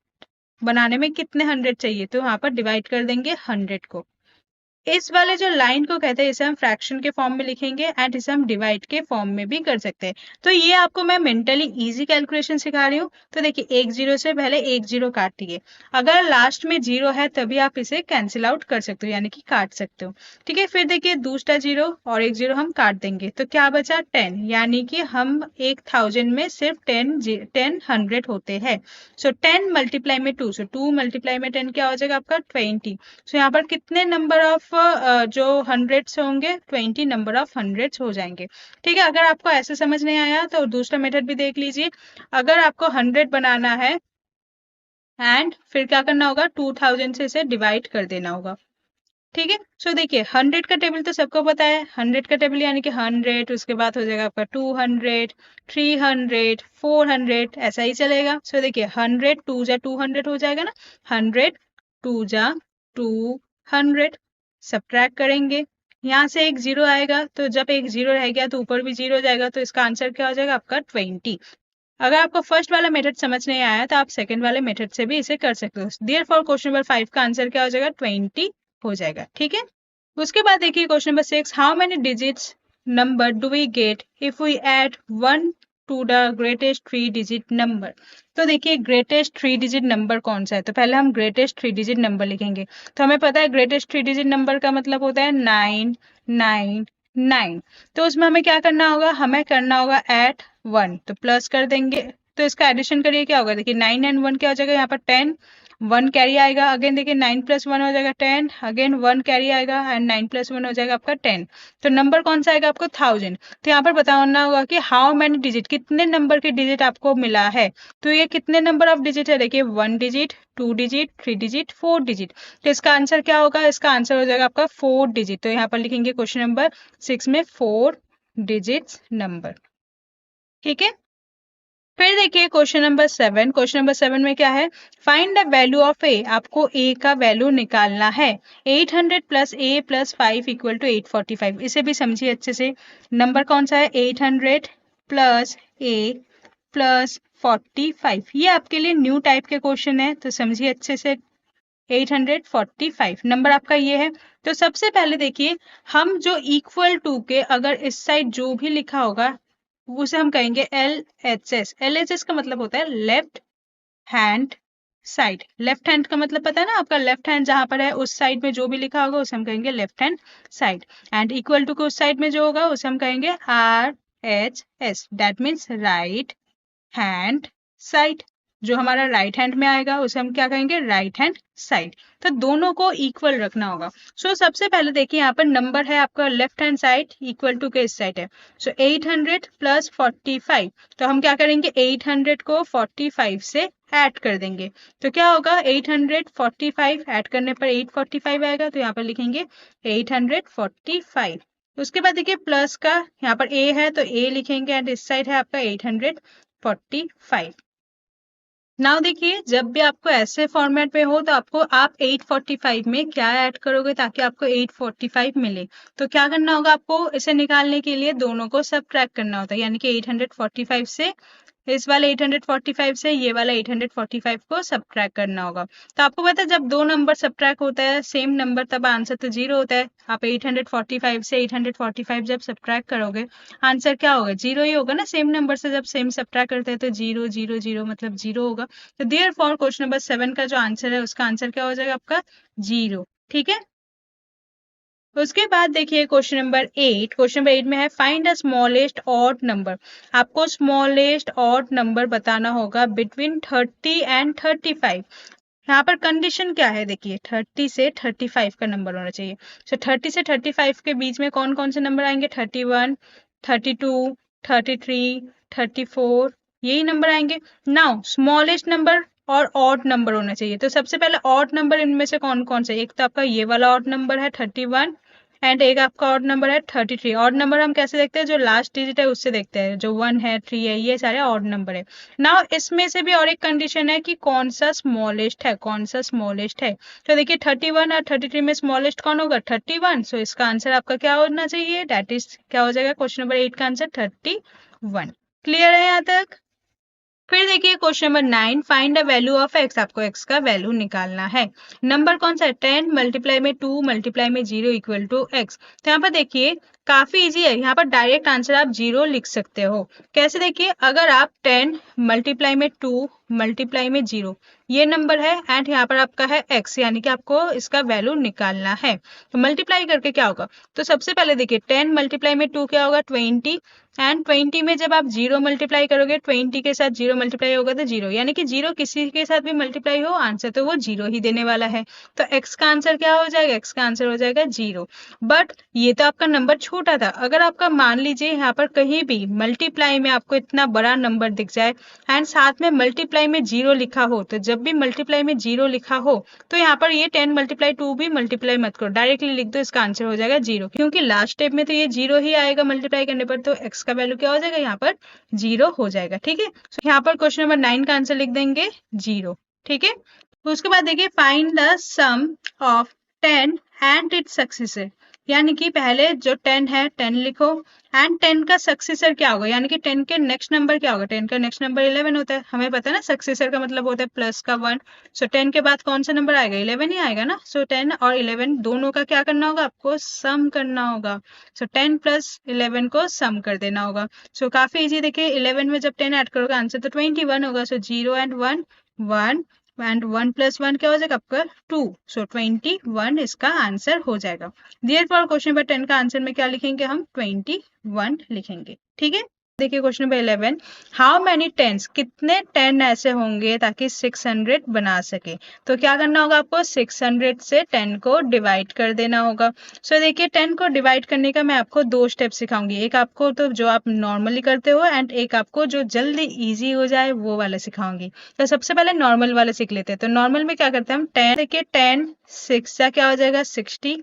बनाने में कितने 100 चाहिए तो यहाँ पर डिवाइड कर देंगे 100 को। इस वाले जो लाइन को कहते हैं इसे हम फ्रैक्शन के फॉर्म में लिखेंगे एंड इसे हम डिवाइड के फॉर्म में भी कर सकते हैं। तो ये आपको मैं मेंटली इजी कैलकुलेशन सिखा रही हूँ। तो देखिए एक जीरो से पहले एक जीरो काट दिए, अगर लास्ट में जीरो है तभी आप इसे कैंसिल आउट कर सकते हो यानी कि काट सकते हो। ठीक है, फिर देखिए दूसरा जीरो और एक जीरो हम काट देंगे तो क्या बचा 10, यानी कि हम 1000 में सिर्फ 10 100 होते हैं। सो 10 मल्टीप्लाई में 2, सो 2 मल्टीप्लाई में 10 क्या हो जाएगा आपका 20। सो यहाँ पर कितने नंबर ऑफ जो 100 होंगे 20 नंबर ऑफ 100 हो जाएंगे। ठीक है, अगर आपको ऐसे समझ नहीं आया तो दूसरा मेथड भी देख लीजिए। अगर आपको 100 बनाना है एंड फिर क्या करना होगा 2000 से इसे डिवाइड कर देना होगा। ठीक है, सो देखिए 100 का टेबल तो सबको पता है, 100 का टेबल यानी कि 100, उसके बाद हो जाएगा आपका 200, 300, 400, ऐसा ही चलेगा। सो देखिए 100 2 जा 200 हो जाएगा ना, 100 2 जा 200, सब्ट्रैक्ट करेंगे, यहाँ से एक जीरो आएगा, तो जब एक जीरो रह गया तो ऊपर भी जीरो जाएगा, तो इसका आंसर क्या हो जाएगा आपका 20। अगर आपको फर्स्ट वाला मेथड समझ नहीं आया तो आप सेकंड वाले मेथड से भी इसे कर सकते हो। देयरफॉर क्वेश्चन नंबर 5 का आंसर क्या हो जाएगा, 20 हो जाएगा। ठीक है, उसके बाद देखिए question number 6, how many digits number do we get if we add 1 to the greatest 3 digit number. तो देखिए ग्रेटेस्ट 3 डिजिट नंबर कौन सा है, तो पहले हम ग्रेटेस्ट 3 डिजिट नंबर लिखेंगे। तो हमें पता है ग्रेटेस्ट 3 डिजिट नंबर का मतलब होता है 999। तो उसमें हमें क्या करना होगा, हमें करना होगा ऐड 1, तो प्लस कर देंगे। तो इसका एडिशन करिए, क्या होगा, देखिए 9 एंड 1 क्या हो जाएगा यहाँ पर 10, 1 कैरी आएगा, अगेन देखिए 9 प्लस 1 हो जाएगा 10, अगेन 1 कैरी आएगा एंड 9 प्लस 1 हो जाएगा आपका 10। तो नंबर कौन सा आएगा आपको 1000। तो यहाँ पर बताना होगा कि हाउ मैनी डिजिट, कितने नंबर के डिजिट आपको मिला है। तो ये कितने नंबर ऑफ डिजिट है, देखिए 1 डिजिट, 2 डिजिट, 3 डिजिट, 4 डिजिट। तो इसका आंसर क्या होगा, इसका आंसर हो जाएगा आपका 4 डिजिट। तो यहाँ पर लिखेंगे क्वेश्चन नंबर 6 में 4 डिजिट्स नंबर। ठीक है, फिर देखिए क्वेश्चन नंबर 7। क्वेश्चन नंबर 7 में क्या है, find the value of A, आपको ए का वैल्यू निकालना है। 800 plus A plus 5 equal to 845। इसे भी समझिए अच्छे से, नंबर कौन सा है 800 प्लस ए प्लस 45। ये आपके लिए न्यू टाइप के क्वेश्चन है, तो समझिए अच्छे से। 845 नंबर आपका ये है। तो सबसे पहले देखिए, हम जो इक्वल टू के अगर इस साइड जो भी लिखा होगा उसे हम कहेंगे LHS। LHS का मतलब होता है left hand side. Left hand का मतलब पता है ना आपका, लेफ्ट हैंड जहां पर है उस साइड में जो भी लिखा होगा उसे हम कहेंगे left hand side. And equal to के उस साइड में जो होगा उसे हम कहेंगे RHS, that means right hand side. जो हमारा राइट हैंड में आएगा उसे हम क्या कहेंगे, राइट हैंड साइड। तो दोनों को इक्वल रखना होगा। सो सबसे पहले देखिए यहाँ पर नंबर है आपका left hand side equal to के इस साइड है। So 800 plus 45। तो हम क्या करेंगे, 800 को 45 से ऐड कर देंगे। तो क्या होगा 845 ऐड करने पर 845 आएगा। तो यहाँ पर लिखेंगे 845। उसके बाद देखिए प्लस का यहाँ पर ए है तो ए लिखेंगे एंड इस साइड है आपका 845। नाउ देखिए जब भी आपको ऐसे फॉर्मेट में हो तो आपको आप 845 में क्या ऐड करोगे ताकि आपको 845 मिले। तो क्या करना होगा आपको, इसे निकालने के लिए दोनों को सबट्रैक्ट करना होता है, यानी कि 845 से इस वाले 845 से ये वाला 845 को सबट्रैक्ट करना होगा। तो आपको पता है जब दो नंबर सबट्रैक्ट होता है सेम नंबर तब आंसर तो जीरो होता है। आप 845 से 845 जब सबट्रैक्ट करोगे आंसर क्या होगा, जीरो ही होगा ना। सेम नंबर से जब सेम सबट्रैक्ट करते हैं तो जीरो जीरो जीरो मतलब जीरो होगा। तो देयरफॉर क्वेश्चन नंबर 7 का जो आंसर है उसका आंसर क्या हो जाएगा आपका जीरो। ठीक है, उसके बाद देखिए क्वेश्चन नंबर 8। क्वेश्चन नंबर 8 में है find the smallest odd number. आपको स्मॉलेस्ट ऑड नंबर बताना होगा बिटवीन 30 एंड 35। यहाँ पर कंडीशन क्या है, देखिए 30 से 35 का नंबर होना चाहिए। सो 30 से 35 के बीच में कौन कौन से नंबर आएंगे, 31, 32, 33, 34, यही नंबर आएंगे। नाउ स्मॉलेस्ट नंबर और ऑड नंबर होना चाहिए। तो सबसे पहले ऑड नंबर इनमें से कौन कौन से, एक तो आपका ये वाला ऑड नंबर है 31 एंड एक आपका ऑड नंबर है 33। ऑड नंबर हम कैसे देखते हैं, जो लास्ट डिजिट है उससे देखते हैं, जो 1 है 3 है ये सारे ऑड नंबर है। नाउ इसमें से भी और एक कंडीशन है कि कौन सा स्मॉलेस्ट है, कौन सा स्मॉलेस्ट है। तो देखिए 31 और 33 में स्मॉलेस्ट कौन होगा, 31। सो इसका आंसर आपका क्या होना चाहिए, दैट इज क्या हो जाएगा क्वेश्चन नंबर 8 का आंसर 31। क्लियर है यहाँ तक। फिर देखिए question number 9, find the value of x. आपको एक्स का वैल्यू निकालना है। नंबर कौन सा है, 10 मल्टीप्लाई में 2 मल्टीप्लाई में 0 इक्वल टू एक्स। तो यहाँ पर देखिए काफी इजी है, यहाँ पर डायरेक्ट आंसर आप 0 लिख सकते हो। कैसे, देखिए अगर आप 10 मल्टीप्लाई में 2 मल्टीप्लाई में 0 ये नंबर है एंड यहाँ पर आपका है x, यानी कि आपको इसका वैल्यू निकालना है। तो मल्टीप्लाई करके क्या होगा, तो सबसे पहले देखिए 10 मल्टीप्लाई में 2 क्या होगा 20 एंड 20 में जब आप 0 मल्टीप्लाई करोगे 20 के साथ 0 मल्टीप्लाई होगा तो 0, यानी कि 0 किसी के साथ भी मल्टीप्लाई हो आंसर तो वो 0 ही देने वाला है। तो x का आंसर क्या हो जाएगा, x का आंसर हो जाएगा 0। बट ये तो आपका नंबर छोटा था, अगर आपका मान लीजिए यहाँ पर कहीं भी मल्टीप्लाई में आपको इतना बड़ा नंबर दिख जाए एंड साथ में मल्टीप्लाई में 0 लिखा हो, तो जब भी मल्टीप्लाई में 0 लिखा हो तो यहाँ पर ये 10 मल्टीप्लाई 2 भी मल्टीप्लाई मत करो, डायरेक्टली लिख दो, इसका आंसर हो जाएगा 0, क्योंकि लास्ट स्टेप में तो ये 0 ही आएगा मल्टीप्लाई करने पर। तो x का वैल्यू क्या हो जाएगा, यहाँ पर 0 हो जाएगा। ठीक है, तो यहाँ पर क्वेश्चन नंबर 9 का आंसर लिख देंगे 0। ठीक है, उसके बाद देखिए find the sum of 10 and its successor. यानी कि पहले जो 10 है 10 लिखो, एंड 10 का सक्सेसर क्या होगा, यानी कि 10 के नेक्स्ट नंबर क्या होगा, 10 का नेक्स्ट नंबर 11 होता है, हमें पता है ना, सक्सेसर का मतलब होता है प्लस का 1। सो 10 के बाद कौन सा नंबर आएगा, 11 ही आएगा ना। सो 10 और 11 दोनों का क्या करना होगा, आपको सम करना होगा। सो 10 प्लस 11 को सम कर देना होगा। सो काफी इजी, देखिए 11 में जब 10 ऐड करोगे आंसर तो 21 होगा। सो 0 एंड 1 1, एंड 1 प्लस 1 क्या हो जाएगा आपका 2। सो 21 इसका आंसर हो जाएगा। Therefore क्वेश्चन नंबर 10 का आंसर में क्या लिखेंगे, हम 21 लिखेंगे। ठीक है, देखिए question number 11, how many tens, कितने 10 ऐसे होंगे ताकि 600 बना सके। तो क्या करना होगा, आपको 600 से 10 को डिवाइड कर देना होगा। सो देखिए 10 को डिवाइड करने का मैं आपको दो स्टेप सिखाऊंगी, एक आपको तो जो आप नॉर्मली करते हो, एंड एक आपको जो जल्दी इजी हो जाए वो वाला सिखाऊंगी। तो सबसे पहले नॉर्मल वाला सीख लेते हैं। तो नॉर्मल में क्या करते हैं हम, 10 देखिए 10 6 का क्या हो जाएगा 60,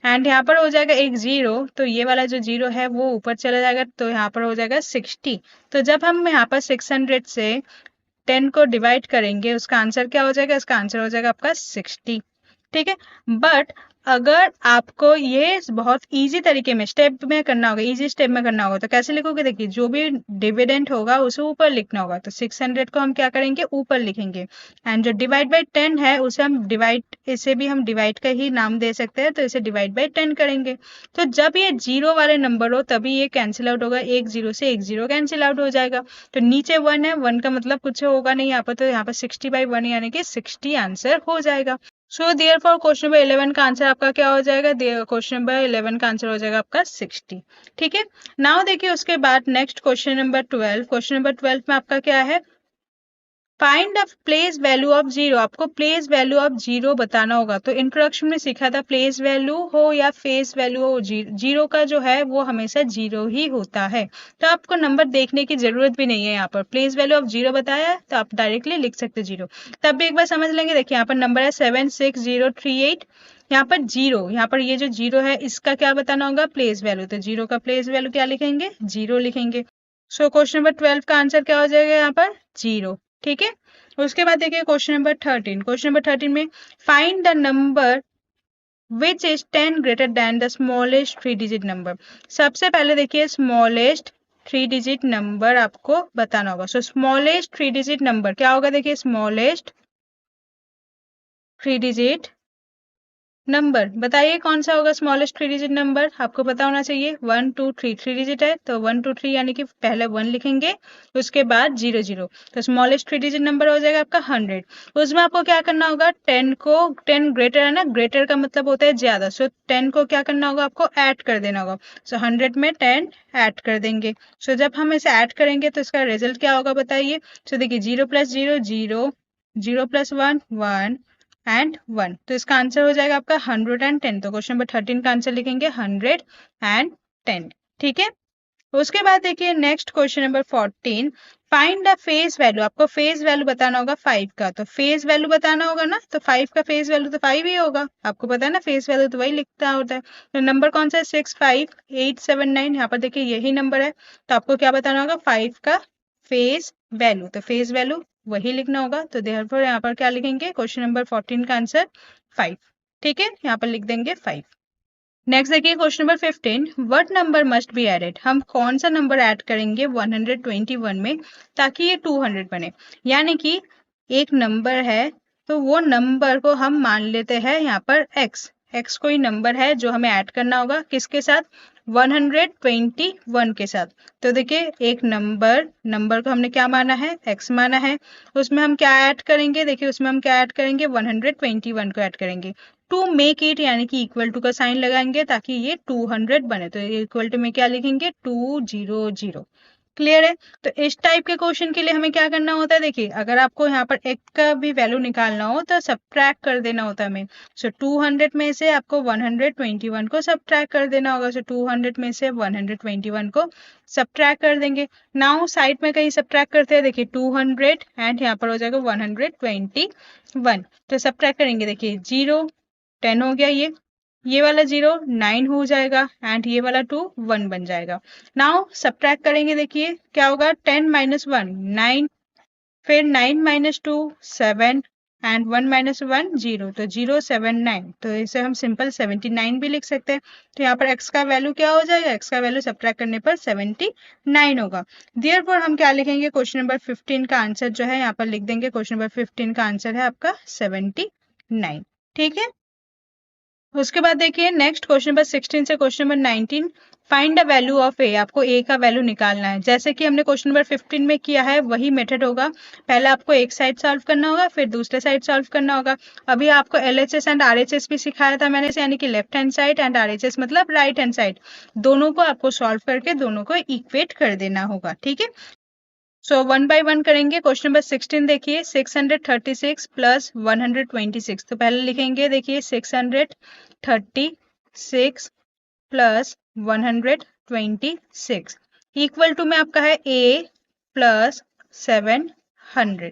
एंड यहाँ पर हो जाएगा एक जीरो, तो ये वाला जो जीरो है वो ऊपर चला जाएगा, तो यहाँ पर हो जाएगा 60। तो जब हम यहाँ पर 600 से 10 को डिवाइड करेंगे उसका आंसर क्या हो जाएगा, इसका आंसर हो जाएगा आपका 60। ठीक है, बट अगर आपको ये बहुत इजी तरीके में स्टेप में करना होगा, इजी स्टेप में करना होगा, तो कैसे लिखोगे, देखिए जो भी डिविडेंड होगा उसे ऊपर लिखना होगा। तो 600 को हम क्या करेंगे, ऊपर लिखेंगे, एंड जो डिवाइड बाई 10 है उसे हम डिवाइड, इसे भी हम डिवाइड का ही नाम दे सकते हैं, तो इसे डिवाइड बाई 10 करेंगे। तो जब ये जीरो वाले नंबर हो तभी ये कैंसिल आउट होगा, एक जीरो से एक जीरो कैंसिल आउट हो जाएगा। तो नीचे 1 है, 1 का मतलब कुछ होगा नहीं यहाँ पर, तो यहाँ पर 60/1 यानी कि 60 आंसर हो जाएगा। So therefore question number 11 का आंसर आपका क्या हो जाएगा, क्वेश्चन नंबर 11 का आंसर हो जाएगा आपका 60। ठीक है, नाउ देखिए उसके बाद next question number 12, question number 12 में आपका क्या है, find the place value of zero. आपको प्लेस वैल्यू ऑफ जीरो बताना होगा। तो इंट्रोडक्शन में सीखा था प्लेस वैल्यू हो या फेस वैल्यू हो, जीरो का जो है वो हमेशा जीरो ही होता है। तो आपको नंबर देखने की जरूरत भी नहीं है, यहाँ पर प्लेस वैल्यू ऑफ जीरो बताया है तो आप डायरेक्टली लिख सकते जीरो। तब भी एक बार समझ लेंगे, देखिए यहाँ पर नंबर है 76038, यहाँ पर जीरो, यहाँ पर ये जो जीरो है इसका क्या बताना होगा, प्लेस वैल्यू। तो जीरो का प्लेस वैल्यू क्या लिखेंगे, जीरो लिखेंगे। सो क्वेश्चन नंबर 12 का आंसर क्या हो जाएगा यहाँ पर, जीरो। ठीक है, उसके बाद देखिए क्वेश्चन नंबर 13, क्वेश्चन नंबर 13 में find the number which is 10 greater than the smallest 3 digit number. सबसे पहले देखिए स्मॉलेस्ट 3 डिजिट नंबर आपको बताना होगा। सो स्मॉलेस्ट 3 डिजिट नंबर क्या होगा, देखिए स्मॉलेस्ट 3 डिजिट नंबर बताइए कौन सा होगा स्मॉलेस्ट 3 डिजिट नंबर, आपको पता होना चाहिए। 1 2 3, 3 डिजिट है तो 1 2 3 यानी कि पहले 1 लिखेंगे उसके बाद 0 0, तो स्मॉलेस्ट 3 डिजिट नंबर हो जाएगा आपका 100। उसमें आपको क्या करना होगा, 10 को, 10 ग्रेटर है ना, ग्रेटर का मतलब होता है ज्यादा, सो 10 को क्या करना होगा, आपको ऐड कर देना होगा। सो 100 में 10 ऐड कर देंगे। सो जब हम इसे ऐड करेंगे तो इसका रिजल्ट क्या होगा बताइए। सो देखिए 0 + 0 0, 0 + 1 1 एंड 1, तो इसका आंसर हो जाएगा आपका 110। तो क्वेश्चन नंबर 13 का आंसर लिखेंगे 110। ठीक है, उसके बाद देखिए next question number 14, find the face value. आपको फेस वैल्यू बताना होगा 5 का, तो फेस वैल्यू बताना होगा ना, तो 5 का फेस वैल्यू तो 5 ही होगा, आपको पता है ना, फेस वैल्यू तो वही लिखता होता है। तो नंबर कौन सा है, 65879, यहाँ पर देखिए यही नंबर है, तो आपको क्या बताना होगा, 5 का फेस वैल्यू, तो फेस वैल्यू वही लिखना होगा। तो देयरफॉर यहाँ पर क्या लिखेंगे, क्वेश्चन नंबर 14 का आंसर 5। ठीक है, यहाँ पर लिख देंगे 5। नेक्स्ट देखिए question number 15, what number must be added. हम कौन सा नंबर ऐड करेंगे 121 में ताकि ये 200 बने। यानी कि एक नंबर है तो वो नंबर को हम मान लेते हैं यहाँ पर x कोई नंबर है जो हमें ऐड करना होगा, किसके साथ, 121 के साथ। तो देखिए एक नंबर को हमने क्या माना है, x माना है, उसमें हम क्या ऐड करेंगे, देखिए उसमें हम क्या ऐड करेंगे, 121 को ऐड करेंगे। टू मेक इट यानी कि इक्वल टू का साइन लगाएंगे ताकि ये 200 बने, तो इक्वल टू में क्या लिखेंगे, 200। क्लियर है। तो इस टाइप के क्वेश्चन के लिए हमें क्या करना होता है, देखिए अगर आपको यहाँ पर एक का भी वैल्यू निकालना हो तो सब्ट्रैक्ट कर देना होता है हमें। सो 200 में से आपको 121 को सब्ट्रैक्ट कर देना होगा। सो 200 में से 121 को सब्ट्रैक्ट कर देंगे। नाउ साइड में कहीं सब्ट्रैक्ट करते हैं, देखिए 200 एंड यहाँ पर हो जाएगा 121। तो सब्ट्रैक्ट करेंगे, देखिए 0 10 हो गया, ये वाला 0 9 हो जाएगा, एंड ये वाला 2 1 बन जाएगा। नाउ सब्ट्रैक्ट करेंगे, देखिए क्या होगा, 10 - 1 9, फिर 9 - 2 7, एंड 1 माइनस 1 0, तो 079, तो इसे हम सिंपल 79 भी लिख सकते हैं। तो यहाँ पर x का वैल्यू क्या हो जाएगा, x का वैल्यू सब्ट्रैक्ट करने पर 79 होगा। देयरफॉर हम क्या लिखेंगे, क्वेश्चन नंबर 15 का आंसर जो है यहाँ पर लिख देंगे, क्वेश्चन नंबर 15 का आंसर है आपका 79। ठीक है, उसके बाद देखिए नेक्स्ट क्वेश्चन नंबर 16 से question number 19, find the value of A. आपको ए का वैल्यू निकालना है, जैसे कि हमने क्वेश्चन नंबर 15 में किया है वही मेथड होगा। पहले आपको एक साइड सॉल्व करना होगा, फिर दूसरे साइड सॉल्व करना होगा। अभी आपको LHS एंड RHS भी सिखाया था मैंने, यानी कि left hand side and RHS मतलब राइट हैंड साइड, दोनों को आपको सॉल्व करके दोनों को इक्वेट कर देना होगा। ठीक है, सो 1 बाय 1 करेंगे। क्वेश्चन नंबर 16 देखिए, 636 प्लस 126, तो पहले लिखेंगे देखिए 636 प्लस 126 इक्वल टू में आपका है a प्लस 700।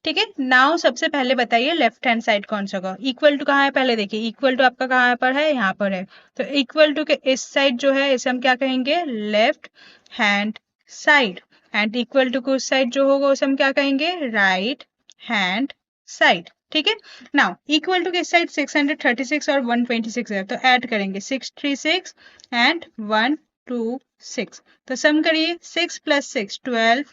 ठीक है, नाउ सबसे पहले बताइए लेफ्ट हैंड साइड कौन सा होगा। इक्वल टू कहाँ है, पहले देखिए इक्वल टू आपका कहाँ पर है, यहाँ पर है। तो इक्वल टू के इस साइड जो है इसे हम क्या कहेंगे, left hand side, and equal to को उस साइड जो होगा उसे हम क्या कहेंगे, राइट हैंड साइड। ठीक है, नाउ इक्वल टू के साइड 636 और 126 है, तो ऐड करेंगे 636 एंड 126, तो सम करिए 6 प्लस 6 12,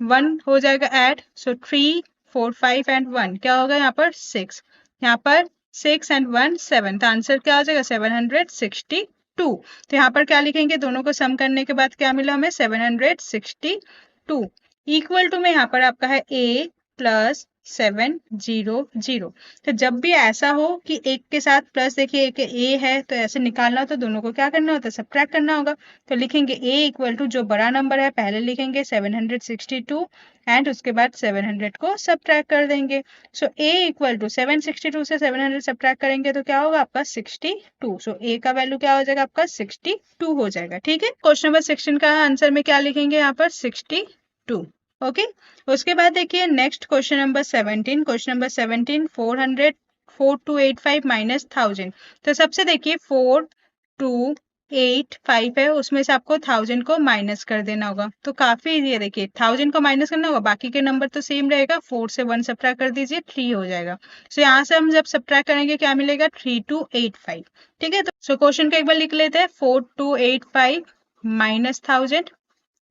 1 हो जाएगा ऐड, सो 3 4 5 एंड 1 क्या होगा यहाँ पर 6, यहाँ पर 6 एंड 1 7, तो आंसर क्या हो जाएगा 762। तो यहाँ पर क्या लिखेंगे, दोनों को सम करने के बाद क्या मिला हमें 762 इक्वल टू में यहाँ पर आपका है a प्लस 700। तो जब भी ऐसा हो कि एक के साथ प्लस, देखिए एक a है तो ऐसे निकालना हो तो दोनों को क्या करना होता है, सब्ट्रैक्ट करना होगा। तो लिखेंगे a इक्वल टू जो बड़ा नंबर है पहले लिखेंगे 762 एंड उसके बाद 700 को सब्ट्रैक्ट कर देंगे। सो a इक्वल टू 762 से 700 सब्ट्रैक्ट करेंगे तो क्या होगा आपका 62। सो a का वैल्यू क्या हो जाएगा आपका 62 हो जाएगा। ठीक है, क्वेश्चन नंबर 16 का आंसर में क्या लिखेंगे यहाँ पर 62। ओके, उसके बाद देखिए next question number 17, question number 17 400 4285 minus 1000। तो सबसे देखिए 4285 है, उसमें से आपको 1000 को माइनस कर देना होगा। तो काफी इजी है, देखिए 1000 को माइनस करना होगा, बाकी के नंबर तो सेम रहेगा, 4 से 1 सब्ट्रैक्ट कर दीजिए 3 हो जाएगा। सो यहाँ से हम जब सब्ट्रैक्ट करेंगे क्या मिलेगा 3285। ठीक है, तो सो क्वेश्चन को एक बार लिख लेते हैं, 4285 माइनस 1000,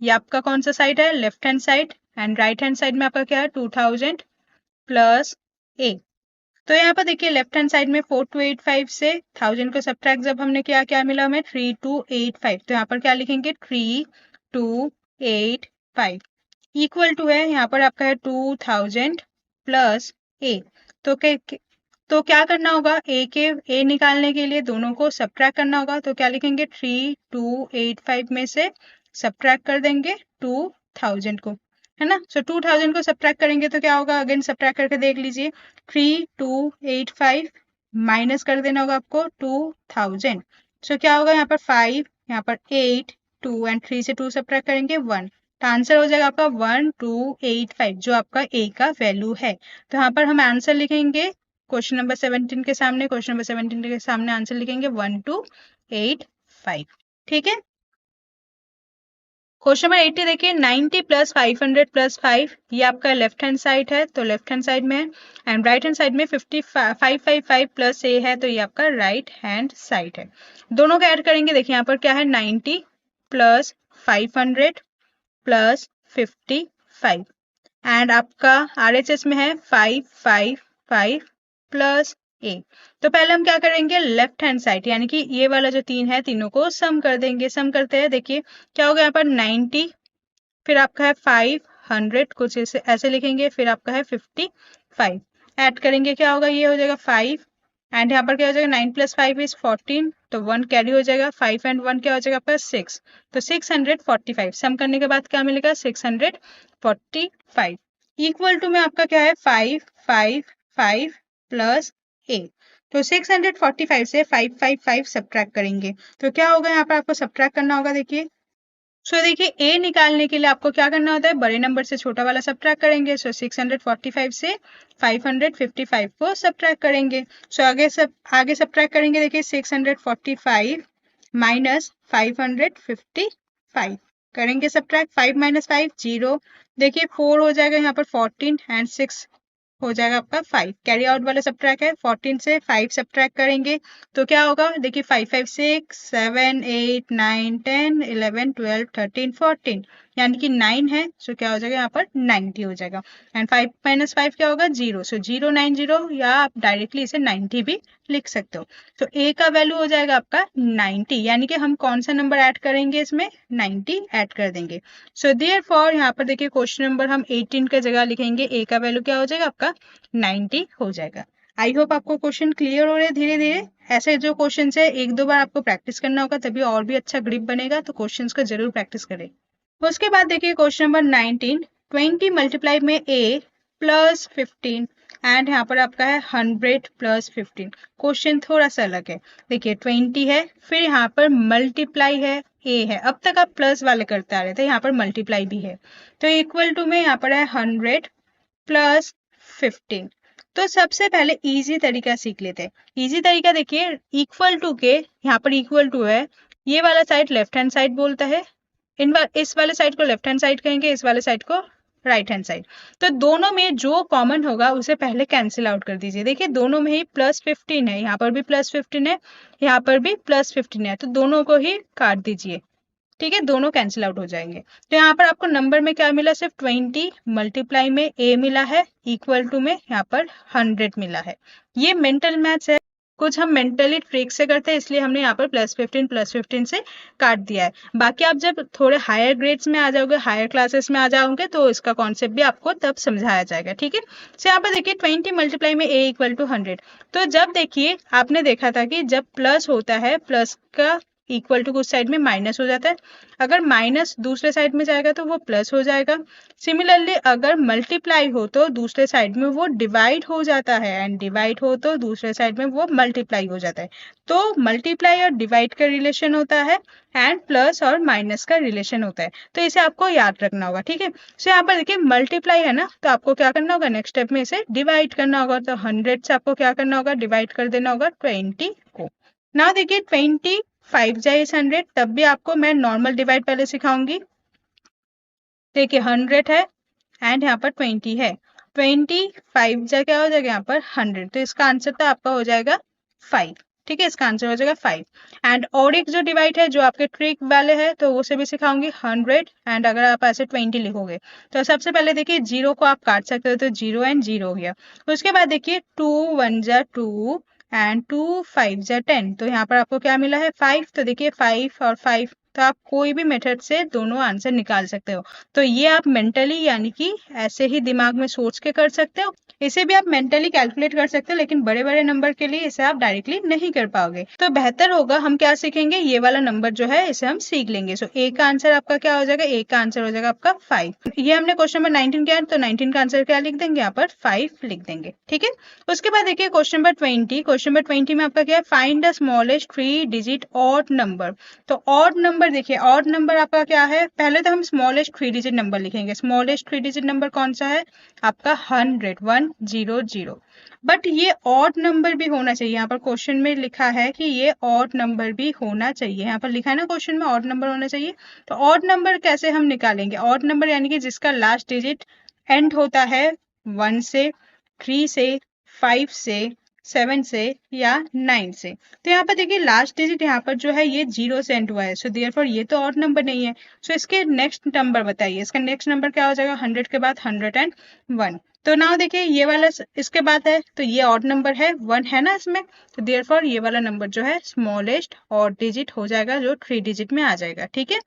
ये आपका कौन सा साइड है, left hand side, and right hand side में आपका क्या है 2000 प्लस a। तो यहाँ पर देखिए लेफ्ट हैंड साइड में 4285 से 1000 को सब्ट्रैक्ट जब हमने किया क्या मिला हमें 3285, तो यहाँ पर क्या लिखेंगे 3285 इक्वल टू है यहाँ पर आपका है 2000 प्लस a। तो क्या करना होगा, a निकालने के लिए दोनों को सब्ट्रैक्ट करना होगा। तो क्या लिखेंगे 3285 में से सब्ट्रैक्ट कर देंगे 2000 को, है ना। सो 2000 को सब्ट्रैक्ट करेंगे तो क्या होगा, अगेन सब्ट्रैक्ट करके देख लीजिए, 3285 माइनस कर देना होगा आपको 2000। सो क्या होगा यहाँ पर 5, यहाँ पर 8 2 एंड 3 से 2 सब्ट्रैक्ट करेंगे 1, तो आंसर हो जाएगा आपका 1285 जो आपका a का वैल्यू है। तो यहाँ पर हम आंसर लिखेंगे क्वेश्चन नंबर 17 के सामने, क्वेश्चन नंबर 17 के सामने आंसर लिखेंगे 1285। ठीक है, क्वेश्चन नंबर 80 देखिए, 90 प्लस 500 प्लस 5, ये आपका लेफ्ट हैंड साइड है तो लेफ्ट हैंड साइड में है, एंड राइट हैंड साइड में 555 प्लस a है तो ये आपका राइट हैंड साइड है। दोनों को ऐड करेंगे, देखिए यहाँ पर क्या है 90 प्लस 500 प्लस 55, एंड आपका RHS में है 555 प्लस a। तो पहले हम क्या करेंगे, लेफ्ट हैंड साइड यानी कि ये वाला जो 3 है तीनों को सम कर देंगे। सम करते हैं, देखिए क्या होगा यहाँ पर 90, फिर आपका है 500, कुछ ऐसे लिखेंगे, फिर आपका है 55 ऐड करेंगे क्या होगा, ये हो जाएगा 5, एंड यहाँ पर क्या हो जाएगा 9 प्लस 5 इज 14, तो 1 कैरी हो जाएगा, 5 एंड 1 क्या हो जाएगा आपका 6, तो 645 सम करने के बाद क्या मिलेगा 645 इक्वल टू में आपका क्या है 555 प्लस a। तो 645 से 555 सब्ट्रैक्ट करेंगे तो क्या होगा, यहाँ पर आपको सब्ट्रैक्ट करना होगा। देखिए देखिए a निकालने के लिए आपको क्या करना होता है, बड़े नंबर से छोटा वाला सब्ट्रैक्ट करेंगे। 645 से 555 को सब्ट्रैक्ट करेंगे। आगे सब्ट्रैक्ट करेंगे, देखिए 645 माइनस 555 करेंगे सब्ट्रैक्ट, 5 माइनस 5 0, देखिए 4 हो जाएगा यहाँ पर 14 एंड 6 हो जाएगा आपका 5। कैरी आउट वाला सब्ट्रैक्ट है, 14 से 5 सब्ट्रैक्ट करेंगे तो क्या होगा, देखिए 5 5 6 7 8 9 10 11 12 13 14, यानी कि 9 है, सो क्या हो जाएगा यहाँ पर 90 हो जाएगा। एंड 5 माइनस 5 क्या होगा, 0, सो 090, या आप डायरेक्टली इसे 90 भी लिख सकते हो। तो ए का वैल्यू हो जाएगा आपका 90, यानी कि हम कौन सा नंबर ऐड करेंगे इसमें, 90 ऐड कर देंगे। सो देयरफॉर यहाँ पर देखिए क्वेश्चन नंबर हम 18 का जगह लिखेंगे, ए का वैल्यू क्या हो जाएगा आपका 90 हो जाएगा। आई होप आपको क्वेश्चन क्लियर हो रहे हैं धीरे धीरे। ऐसे जो क्वेश्चन है एक दो बार आपको प्रैक्टिस करना होगा, तभी और भी अच्छा ग्रिप बनेगा, तो क्वेश्चन को जरूर प्रैक्टिस करें। उसके बाद देखिए क्वेश्चन नंबर 19, 20 मल्टीप्लाई में ए प्लस 15 एंड यहाँ पर आपका है 100 प्लस 15। क्वेश्चन थोड़ा सा अलग है, देखिए 20 है, फिर यहाँ पर मल्टीप्लाई है, ए है, अब तक आप प्लस वाले करते आ रहे थे, यहाँ पर मल्टीप्लाई भी है, तो इक्वल टू में यहाँ पर है 100 प्लस 15। तो सबसे पहले इजी तरीका सीख लेते हैं। इजी तरीका देखिए, इक्वल टू के यहाँ पर इक्वल टू है, ये वाला साइड लेफ्ट हैंड साइड बोलता है, इस वाले साइड को लेफ्ट हैंड साइड कहेंगे, इस वाले साइड को राइट हैंड साइड। तो दोनों में जो कॉमन होगा उसे पहले कैंसिल आउट कर दीजिए। देखिए दोनों में ही प्लस 15 है, यहाँ पर भी प्लस 15 है, यहाँ पर भी प्लस 15 है, तो दोनों को ही काट दीजिए, ठीक है, दोनों कैंसिल आउट हो जाएंगे। तो यहाँ पर आपको नंबर में क्या मिला, सिर्फ 20 मल्टीप्लाई में ए मिला है, इक्वल टू में यहाँ पर 100 मिला है। ये मेंटल मैथ्स है, कुछ हम मेंटली ट्रिक से करते हैं, इसलिए हमने यहाँ पर प्लस 15 से काट दिया है। बाकी आप जब थोड़े हायर ग्रेड्स में आ जाओगे, हायर क्लासेस में आ जाओगे, तो इसका कॉन्सेप्ट भी आपको तब समझाया जाएगा, ठीक है। सो यहाँ पर देखिए 20 मल्टीप्लाई में ए इक्वल टू 100। तो जब देखिए आपने देखा था कि जब प्लस होता है, प्लस का इक्वल टू कुछ साइड में माइनस हो जाता है, अगर माइनस दूसरे साइड में जाएगा तो वो प्लस हो जाएगा। सिमिलरली अगर मल्टीप्लाई हो तो दूसरे साइड में वो डिवाइड हो जाता है, एंड डिवाइड हो तो दूसरे साइड में वो मल्टीप्लाई हो जाता है। तो मल्टीप्लाई और डिवाइड का रिलेशन होता है, एंड प्लस और माइनस का रिलेशन होता है, तो इसे आपको याद रखना होगा, ठीक है। सो यहाँ पर देखिए मल्टीप्लाई है ना, तो आपको क्या करना होगा, नेक्स्ट स्टेप में इसे डिवाइड करना होगा, तो 100 से आपको क्या करना होगा, डिवाइड कर देना होगा 20 को। ना देखिए 25 जाए 100, तब भी आपको मैं नॉर्मल डिवाइड पहले सिखाऊंगी। देखिए 100 है एंड यहाँ पर 20 है, 25 जा क्या हो जाएगा यहाँ पर 100, तो इसका आंसर तो आपका हो जाएगा 5, ठीक है, इसका आंसर हो जाएगा 5। एंड और एक जो डिवाइड है जो आपके ट्रिक वाले है, तो उसे भी सिखाऊंगी 100, एंड अगर आप ऐसे 20 लिखोगे तो सबसे पहले देखिए 0 को आप काट सकते हो, तो 0 एंड 0 हो गया। उसके बाद देखिए 2 1 जा 2 एंड 2 5 जा 10, तो यहाँ पर आपको क्या मिला है 5, तो देखिए 5 और 5, तो आप कोई भी मेथड से दोनों आंसर निकाल सकते हो। तो ये आप मेंटली यानी कि ऐसे ही दिमाग में सोच के कर सकते हो, इसे भी आप मेंटली कैलकुलेट कर सकते हो, लेकिन बड़े बड़े नंबर के लिए इसे आप डायरेक्टली नहीं कर पाओगे। तो बेहतर होगा हम क्या सीखेंगे, ये वाला नंबर जो है इसे हम सीख लेंगे। सो ए का आंसर आपका क्या हो जाएगा, ए का आंसर हो जाएगा आपका 5। ये हमने क्वेश्चन नंबर 19 किया, तो 19 का आंसर क्या लिख देंगे, यहाँ पर 5 लिख देंगे, ठीक है। उसके बाद देखिए क्वेश्चन नंबर 20, क्वेश्चन नंबर 20 में आपका क्या है, find the smallest 3 digit odd number. तो ऑड नंबर देखिए, ऑड नंबर आपका क्या है, पहले तो हम स्मॉलेस्ट 3 डिजिट नंबर लिखेंगे। स्मॉलेस्ट 3 डिजिट नंबर कौन सा है आपका 100। बट ये ऑड नंबर भी होना चाहिए, यहाँ पर क्वेश्चन में लिखा है कि ये ऑड नंबर भी होना चाहिए, यहाँ पर लिखा है ना क्वेश्चन में ऑड नंबर होना चाहिए। तो ऑड नंबर कैसे हम निकालेंगे, ऑड नंबर यानी कि जिसका लास्ट डिजिट एंड होता है 1 से, 3 से, 5 से, 7 से या 9 से। तो यहाँ पर देखिए लास्ट डिजिट यहाँ पर जो है ये 0 से एंड हुआ है, सो देयरफॉर ये तो ऑड नंबर नहीं है। सो इसके नेक्स्ट नंबर बताइए, इसका नेक्स्ट नंबर क्या हो जाएगा, 100 के बाद 101। तो नाउ देखिए ये वाला इसके बाद है, तो ये ऑड नंबर है, 1 है ना इसमें, तो देयरफॉर ये वाला नंबर जो है स्मॉलेस्ट ऑड डिजिट हो जाएगा, जो 3 डिजिट में आ जाएगा, ठीक है।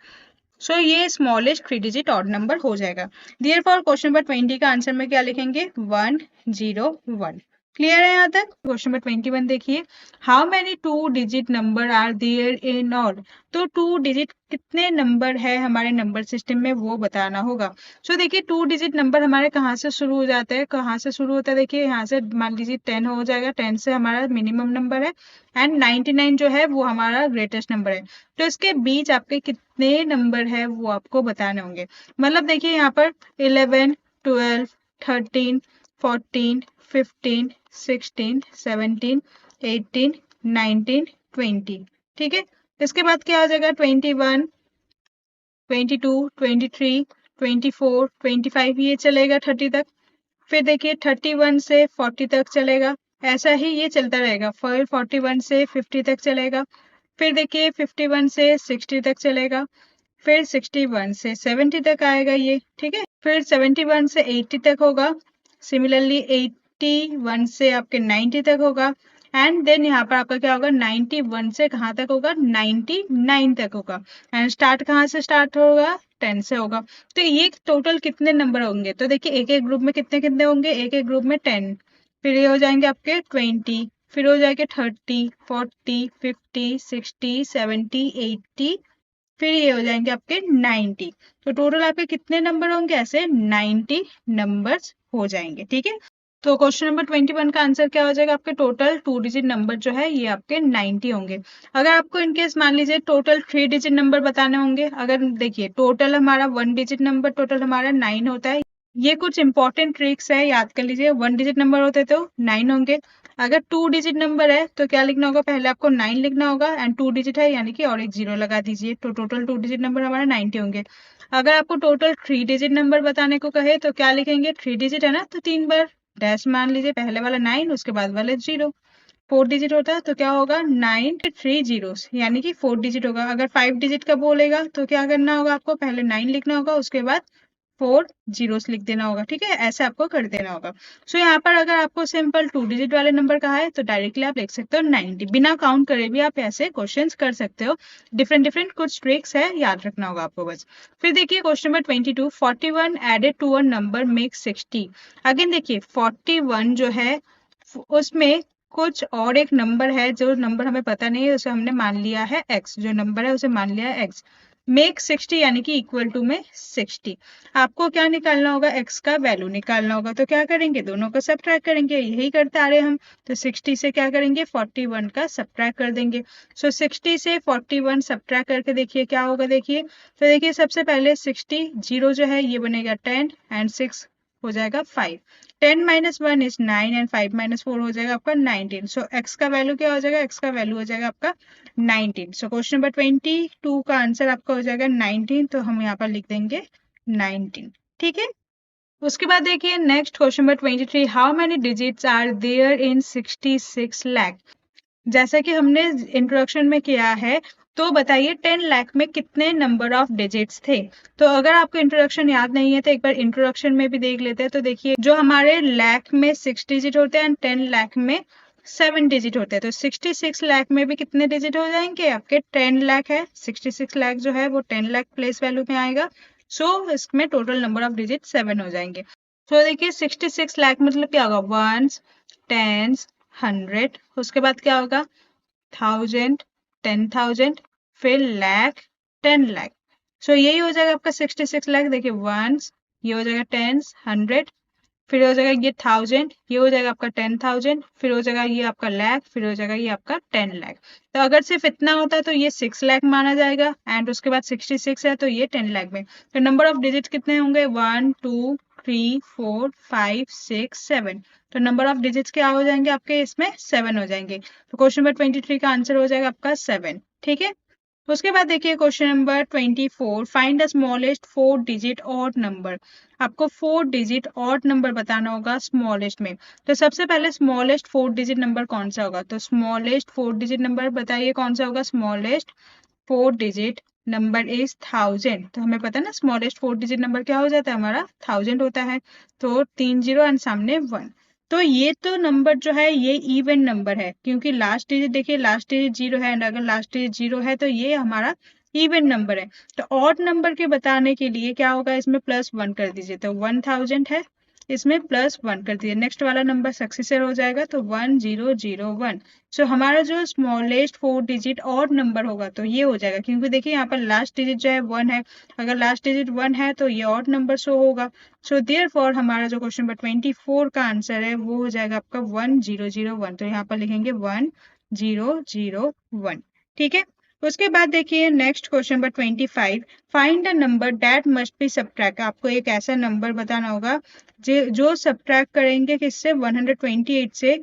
सो ये स्मॉलेस्ट 3 डिजिट ऑड नंबर हो जाएगा। देयरफॉर क्वेश्चन नंबर 20 का आंसर में क्या लिखेंगे, 101। क्लियर है यहाँ तक। क्वेश्चन नंबर 21 देखिए, how many 2 digit number are there in odd. तो 2 डिजिट कितने नंबर है हमारे नंबर सिस्टम में वो बताना होगा। सो देखिए 2 डिजिट नंबर हमारे कहाँ से शुरू हो जाते हैं, कहाँ से शुरू होता है, देखिए यहाँ से मान लीजिए 10 हो जाएगा, 10 से हमारा मिनिमम नंबर है, एंड 99 जो है वो हमारा ग्रेटेस्ट नंबर है। तो इसके बीच आपके कितने नंबर है वो आपको बताने होंगे। मतलब देखिए यहाँ पर 11 12 13 14 15 16 17 18 19 20, ठीक है। इसके बाद क्या आ जाएगा 21 22 23 24 25, ये चलेगा 30 तक। फिर देखिए 31 से 40 तक चलेगा, ऐसा ही ये चलता रहेगा। फिर 41 से 50 तक चलेगा, फिर देखिए 51 से 60 तक चलेगा, फिर 61 से 70 तक आएगा ये, ठीक है। फिर 71 से 80 तक होगा, सिमिलरली 81 से आपके 90 तक होगा, एंड देन यहाँ पर आपका क्या होगा, 91 से कहाँ तक होगा, 99 तक होगा। एंड स्टार्ट कहाँ से स्टार्ट होगा, 10 से होगा। तो ये टोटल कितने नंबर होंगे, तो देखिए एक एक ग्रुप में कितने कितने होंगे, एक एक ग्रुप में 10, फिर ये हो जाएंगे आपके 20, फिर हो जाएंगे 30, 40, 50, 60, 70, 80, फिर ये हो जाएंगे आपके 90। तो टोटल आपके कितने नंबर होंगे, ऐसे 90 नंबर्स हो जाएंगे, ठीक है। तो क्वेश्चन नंबर 21 का आंसर क्या हो जाएगा, आपके टोटल 2 डिजिट नंबर जो है ये आपके 90 होंगे। अगर आपको इनकेस मान लीजिए टोटल 3 डिजिट नंबर बताने होंगे, अगर देखिए टोटल हमारा 1 डिजिट नंबर टोटल हमारा 9 होता है। ये कुछ इंपॉर्टेंट ट्रिक्स है, याद कर लीजिए। 1 डिजिट नंबर होते तो 9 होंगे। अगर 2 डिजिट नंबर है तो क्या लिखना होगा, पहले आपको 9 लिखना होगा, एंड 2 डिजिट है यानी कि और एक 0 लगा दीजिए, तो टोटल 2 डिजिट नंबर हमारा 90 होंगे। अगर आपको टोटल 3 डिजिट नंबर बताने को कहे तो क्या लिखेंगे, 3 डिजिट है ना तो 3 बार डैश मान लीजिए, पहले वाला 9 उसके बाद वाले 0। 4 डिजिट होता है तो क्या होगा, 9 3 जीरोस यानी कि 4 डिजिट होगा। अगर 5 डिजिट का बोलेगा तो क्या करना होगा, आपको पहले 9 लिखना होगा, उसके बाद 4 जीरोस लिख देना होगा, ठीक है। ऐसे आपको कर देना होगा। सो यहाँ पर अगर आपको सिंपल 2 डिजिट वाले नंबर कहा है तो डायरेक्टली आप लिख सकते हो 90, बिना काउंट करे भी आप ऐसे क्वेश्चंस कर सकते हो। डिफरेंट डिफरेंट कुछ ट्रिक्स है, याद रखना होगा आपको बस। फिर देखिए question number 22, 41 added to a number makes 60। Again देखिए 41 जो है उसमें कुछ और एक नंबर है, जो नंबर हमें पता नहीं है, उसे हमने मान लिया है x, जो नंबर है उसे मान लिया है x। मेक 60 यानी कि इक्वल टू में 60। आपको क्या निकालना होगा, x का वैल्यू निकालना होगा। तो क्या करेंगे, दोनों को सब्ट्रैक्ट करेंगे, यही करते आ रहे हम। तो 60 से क्या करेंगे, 41 का सब्ट्रैक्ट कर देंगे। सो 60 से 41 सब्ट्रैक्ट करके देखिए क्या होगा, देखिए तो देखिए सबसे पहले 60 जीरो जो है ये बनेगा 10, एंड 6 हो जाएगा 5। 10 माइनस 1 इज 9, एंड 5 माइनस 4 हो जाएगा आपका 19। सो x का वैल्यू क्या हो जाएगा, x का वैल्यू हो जाएगा आपका 19। सो क्वेश्चन नंबर 22 का आंसर आपका हो जाएगा 19, तो हम यहाँ पर लिख देंगे 19, ठीक है। उसके बाद देखिए next question number 23, how many digits are there in 66 lakh. जैसा कि हमने इंट्रोडक्शन में किया है, तो बताइए 10 लाख में कितने नंबर ऑफ डिजिट्स थे। तो अगर आपको इंट्रोडक्शन याद नहीं है तो एक बार इंट्रोडक्शन में भी देख लेते हैं। तो देखिए जो हमारे लाख में 6 डिजिट होते हैं एंड 10 लाख में 7 डिजिट होते हैं, तो 66 लाख में भी कितने डिजिट हो जाएंगे, आपके 10 लाख है, 66 लाख जो है वो 10 लाख प्लेस वैल्यू में आएगा। सो इसमें टोटल नंबर ऑफ डिजिट 7 हो जाएंगे। तो देखिए 66 लाख मतलब क्या होगा, वंस, टेंस, 100, उसके बाद क्या होगा 1000, 10,000, फिर लाख, 10 लाख। सो यही हो जाएगा आपका 66 लाख। देखिए वंस, ये हो जाएगा टेंस, 100, फिर हो जाएगा ये 1000, ये हो जाएगा आपका 10,000, फिर हो जाएगा ये आपका लाख, फिर हो जाएगा ये आपका 10 लाख। तो अगर सिर्फ इतना होता है तो ये 6 लाख माना जाएगा, एंड उसके बाद 66 है तो ये 10 लाख में। तो नंबर ऑफ डिजिट कितने होंगे, 1 2 3 4 5 6 7। तो नंबर ऑफ डिजिट्स क्या हो जाएंगे आपके, इसमें 7 हो जाएंगे। तो क्वेश्चन नंबर 23 का आंसर हो जाएगा आपका 7, ठीक है। उसके बाद देखिए question number 24, find the smallest 4 digit odd number. आपको 4 डिजिट ऑड नंबर बताना होगा स्मॉलेस्ट में। तो सबसे पहले स्मॉलेस्ट 4 डिजिट नंबर कौन सा होगा, तो स्मॉलेस्ट 4 डिजिट नंबर बताइए कौन सा होगा। Smallest 4 digit number is 1000। तो हमें पता है ना स्मॉलेस्ट 4 डिजिट नंबर क्या हो जाता है, हमारा 1000 होता है। तो 3 जीरो एंड सामने 1। तो ये तो नंबर जो है ये इवन नंबर है, क्योंकि लास्ट डिजिट देखिए लास्ट डिजिट 0 है, एंड अगर लास्ट डिजिट 0 है तो ये हमारा इवन नंबर है। तो ऑड नंबर के बताने के लिए क्या होगा, इसमें +1 कर दीजिए। तो 1000 है, इसमें +1 कर दीजिए, नेक्स्ट वाला नंबर सक्सेसर हो जाएगा, तो 1001। सो हमारा जो स्मॉलेस्ट 4 डिजिट ऑड नंबर होगा तो ये हो जाएगा, क्योंकि देखिए यहाँ पर लास्ट डिजिट जो है 1 है, अगर लास्ट डिजिट 1 है तो ये ऑड नंबर शो होगा। सो देयरफॉर हमारा जो क्वेश्चन नंबर 24 का आंसर है वो हो जाएगा आपका 1001। तो यहाँ पर लिखेंगे 1001, ठीक है। उसके बाद देखिए next question number 25, find the number that must be subtract. आपको एक ऐसा नंबर बताना होगा जो सब्ट्रैक्ट करेंगे किससे, 128 से,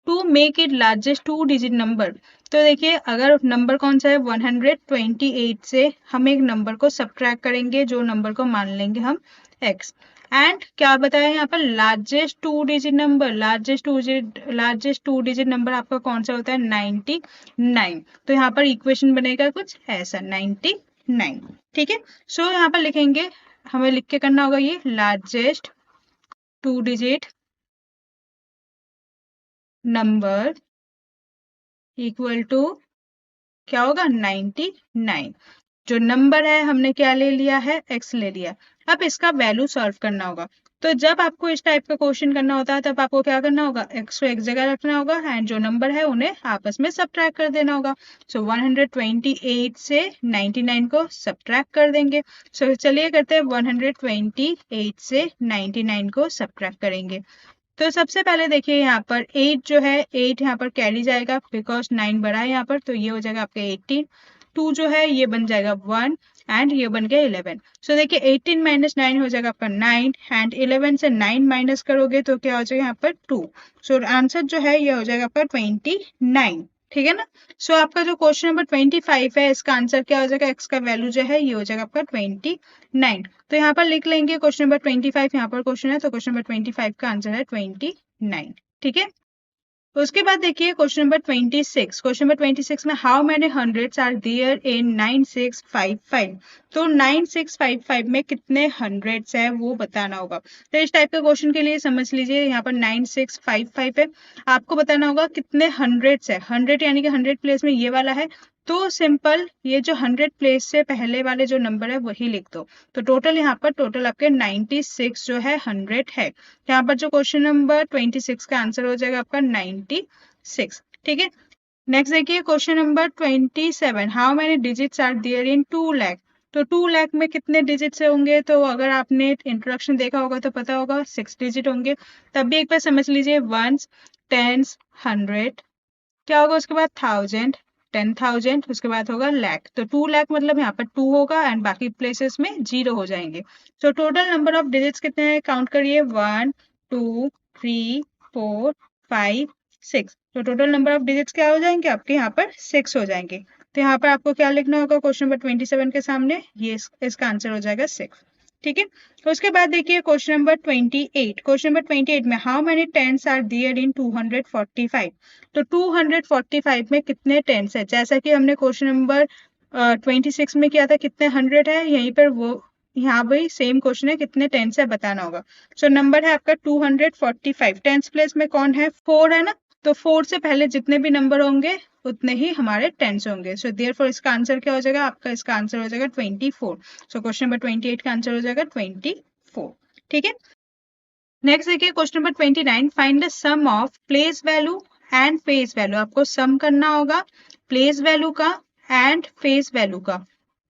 to make it largest 2 digit number. तो देखिए अगर नंबर कौन सा है, 128 से हम एक नंबर को सब्ट्रैक्ट करेंगे, जो नंबर को मान लेंगे हम x। एंड क्या बताया यहाँ पर, largest two digit number, largest two digit number आपका कौन सा होता है, 99। तो यहाँ पर इक्वेशन बनेगा कुछ ऐसा 99। ठीक है, सो यहाँ पर लिखेंगे, हमें लिख के करना होगा ये largest two digit number equal to क्या होगा, 99। जो नंबर है हमने क्या ले लिया है, x ले लिया। अब इसका वैल्यू सॉल्व करना होगा। तो जब आपको इस टाइप का क्वेश्चन करना होता है तब आपको क्या करना होगा, x को एक जगह रखना होगा एंड जो नंबर है उन्हें आपस में सब्ट्रैक्ट कर देना होगा। सो 128 से 99 को सब्ट्रैक्ट कर देंगे। सो चलिए करते हैं, 128 से 99 को सब्ट्रैक्ट करेंगे। तो सबसे पहले देखिए यहाँ पर 8 जो है, 8 यहाँ पर कैरी जाएगा बिकॉज 9 बड़ा है यहाँ पर, तो ये हो जाएगा आपका 18। 2 जो है ये बन जाएगा 1 एंड ये बन गया 11। सो देखिए 18 माइनस 9 हो जाएगा आपका 9 एंड 11 से 9 माइनस करोगे तो क्या हो जाएगा यहाँ पर 2। सो आंसर जो है ये हो जाएगा आपका 29। ठीक है ना। सो आपका जो क्वेश्चन नंबर 25 है इसका आंसर क्या हो जाएगा, एक्स का वैल्यू जो है ये हो जाएगा आपका 29। तो यहाँ पर लिख लेंगे क्वेश्चन नंबर 25, यहाँ पर क्वेश्चन है तो क्वेश्चन नंबर 25 का आंसर है 29। ठीक है, उसके बाद देखिए क्वेश्चन नंबर 26। क्वेश्चन नंबर 26 में how many hundreds are there in 9655। तो 9655 में कितने हंड्रेड्स है वो बताना होगा। तो इस टाइप के क्वेश्चन के लिए समझ लीजिए यहाँ पर 9655 है, आपको बताना होगा कितने हंड्रेड्स है। 100 यानी कि 100 प्लेस में ये वाला है, तो सिंपल ये जो 100 प्लेस से पहले वाले जो नंबर है वही लिख दो। तो टोटल यहाँ पर टोटल आपके 96 जो है 100 है। यहाँ पर जो क्वेश्चन नंबर 26 का आंसर हो जाएगा आपका 96। ठीक है, नेक्स्ट देखिए question number 27, how many digits are there in 2 lakh. तो 2 लाख में कितने डिजिट्स होंगे, तो अगर आपने इंट्रोडक्शन देखा होगा तो पता होगा 6 डिजिट होंगे। तब भी एक बार समझ लीजिए, वंस, टेंस, 100, क्या होगा उसके बाद 1000, 10,000, उसके बाद होगा लाख। तो 2 लाख मतलब यहाँ पर 2 होगा एंड बाकी प्लेसेस में 0 हो जाएंगे। तो टोटल नंबर ऑफ डिजिट्स कितने हैं, काउंट करिए, 1 2 3 4 5 6। तो टोटल नंबर ऑफ डिजिट्स क्या हो जाएंगे आपके यहाँ पर 6 हो जाएंगे। तो यहाँ पर आपको क्या लिखना होगा क्वेश्चन नंबर 27 के सामने, ये इसका आंसर हो जाएगा 6। ठीक है, उसके बाद देखिए क्वेश्चन नंबर 28। क्वेश्चन नंबर 28 में how many tens are there in 245। तो 245 में कितने टेंस है, जैसा कि हमने क्वेश्चन नंबर 26 में किया था, कितने 100 है, यहीं पर वो यहाँ भी सेम क्वेश्चन है, कितने टेंस है बताना होगा। सो नंबर है आपका 245, टेंस प्लेस में कौन है, 4 है ना, तो 4 से पहले जितने भी नंबर होंगे उतने ही हमारे टेंस होंगे। सो देयरफॉर इसका आंसर क्या हो जाएगा आपका, इसका आंसर हो जाएगा 24। सो क्वेश्चन नंबर 28 का आंसर हो जाएगा 24। ठीक है, नेक्स्ट देखिए question number 29, find the sum of place value and face value. आपको सम करना होगा प्लेस वैल्यू का एंड फेस वैल्यू का।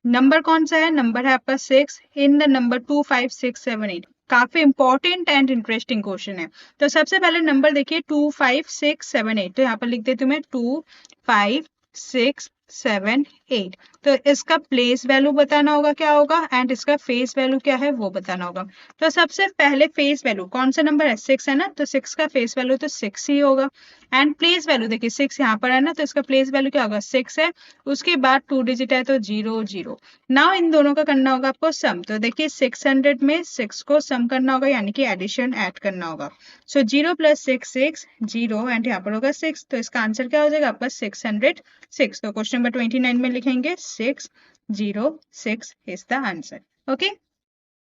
नंबर कौन सा है, नंबर है आपका 6 इन द नंबर 2 5 6 7 8। काफी इंपॉर्टेंट एंड इंटरेस्टिंग क्वेश्चन है। तो सबसे पहले नंबर देखिए 2 5 6 7 8, तो यहाँ पर लिख देती हूँ मैं 2 5 6 7 8। तो इसका प्लेस वैल्यू बताना होगा क्या होगा एंड इसका फेस वैल्यू क्या है वो बताना होगा। तो सबसे पहले फेस वैल्यू कौन सा नंबर है, 6 है ना, तो 6 का फेस वैल्यू तो 6 ही होगा। एंड प्लेस वैल्यू देखिए 6 यहाँ पर है ना, तो इसका प्लेस वैल्यू क्या होगा, 6 है, उसके बाद 2 डिजिट है तो 0 0। नाउ इन दोनों का करना होगा आपको सम। तो देखिए 600 में 6 को सम करना होगा यानी कि एडिशन ऐड करना होगा। सो 0 + 6 6 0 एंड यहाँ पर होगा 6, तो इसका आंसर क्या हो जाएगा आपका 606। तो क्वेश्चन नंबर 29 में लिखेंगे 606 is the answer. Okay,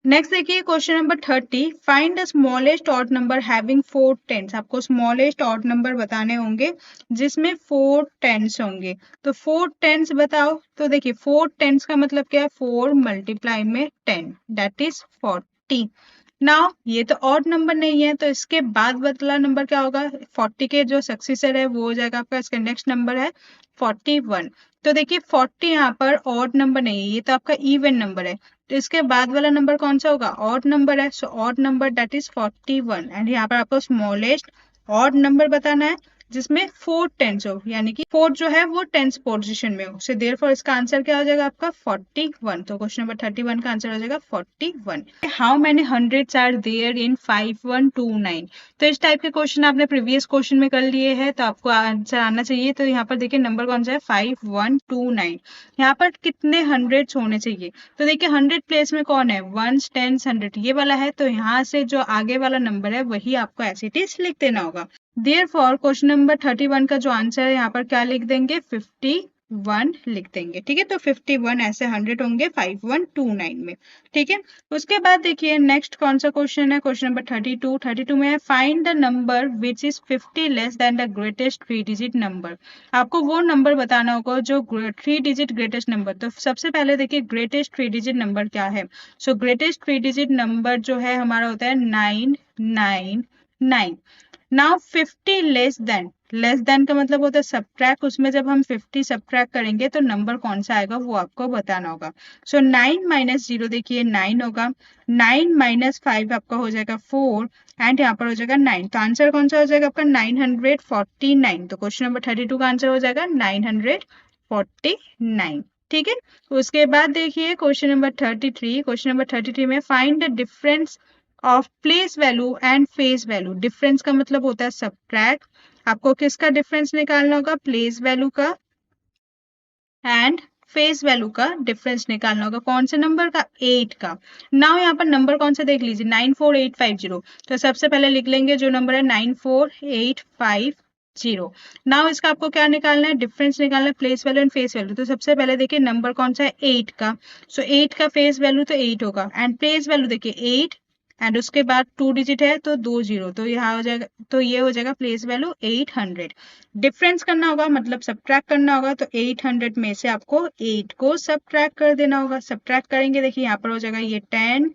next देखिए question number 30, find the smallest odd number having 4 tens. आपको स्मॉलेस्ट ऑड नंबर बताने होंगे जिसमें 4 टेंस होंगे। तो 4 टेंस बताओ। तो देखिए 4 टेंस का मतलब क्या है, 4 × में 10 दैट इज 40। नाउ ये तो ऑड नंबर नहीं है, तो इसके बाद बदला नंबर क्या होगा, 40 के जो सक्सेसर है वो हो जाएगा आपका, इसका नेक्स्ट नंबर है 41। तो देखिए 40 यहाँ पर ऑड नंबर नहीं है, ये तो आपका इवन नंबर है। तो इसके बाद वाला नंबर कौन सा होगा, ऑड नंबर है। So odd number that is 41 and यहाँ पर आपको स्मॉलेस्ट ऑड नंबर बताना है। जिसमें 4 टेंस हो, यानी कि 4 जो है वो टेंस पोजीशन में हो। सो देयरफॉर इसका आंसर क्या हो जाएगा आपका 41। तो क्वेश्चन नंबर 31 का आंसर हो जाएगा 41। How many hundreds are there in 5129? तो इस टाइप के क्वेश्चन आपने प्रीवियस क्वेश्चन में कर लिए हैं, तो आपको आंसर आना चाहिए। तो यहाँ पर देखिए नंबर कौन सा है 5129। यहाँ पर कितने हंड्रेड्स होने चाहिए? तो देखिए 100 प्लेस में कौन है, वंस, टेंस, 100 ये वाला है। तो यहाँ से जो आगे वाला नंबर है वही आपको एज इट इज लिख देना होगा। देयरफॉर क्वेश्चन नंबर 31 का जो आंसर है यहाँ पर क्या लिख देंगे 51 लिख देंगे। ठीक है, तो 51 ऐसे 100 होंगे 5129 में। ठीक है, उसके बाद देखिए नेक्स्ट कौन सा क्वेश्चन है, क्वेश्चन नंबर 32 में है find the number which is 50 less than the greatest 3 digit number. आपको वो नंबर बताना होगा जो 3 डिजिट ग्रेटेस्ट नंबर। तो सबसे पहले देखिए ग्रेटेस्ट 3 डिजिट नंबर क्या है। सो ग्रेटेस्ट 3 डिजिट नंबर जो है हमारा होता है 999। नाउ 50 लेस देन का मतलब होता है सब्ट्रैक्ट, उसमें जब हम 50 सब्ट्रैक्ट करेंगे तो नंबर कौन सा आएगा वो आपको बताना होगा। सो 9 माइनस 0 देखिए 9 होगा, 9 माइनस 5 आपका हो जाएगा 4 एंड यहाँ पर हो जाएगा 9। तो आंसर कौन सा हो जाएगा आपका 949। तो क्वेश्चन नंबर 32 का आंसर हो जाएगा 949। ठीक है, उसके बाद देखिए क्वेश्चन नंबर 33। क्वेश्चन नंबर 33 में find the difference of place value and face value. Difference का मतलब होता है सब्ट्रैक्ट। आपको किसका डिफरेंस निकालना होगा, प्लेस वैल्यू का एंड फेस वैल्यू का डिफरेंस निकालना होगा। कौन से नंबर का, 8 का। नाउ यहाँ पर नंबर कौन सा देख लीजिए 94850। तो सबसे पहले लिख लेंगे जो नंबर है 94850। नाउ इसका आपको क्या निकालना है, डिफरेंस निकालना है, place value and face value. तो सबसे पहले देखिए नंबर कौन सा है 8 का। सो 8 का फेस वैल्यू तो 8 होगा एंड प्लेस वैल्यू देखिए 8 एंड उसके बाद 2 डिजिट है तो 2 0। तो यहाँ हो जाएगा, तो ये हो जाएगा प्लेस वैल्यू 800। डिफरेंस करना होगा मतलब सब्ट्रैक्ट करना होगा। तो 800 में से आपको 8 को सब्ट्रैक्ट कर देना होगा। सब्ट्रैक्ट करेंगे देखिए यहाँ पर हो जाएगा ये 10,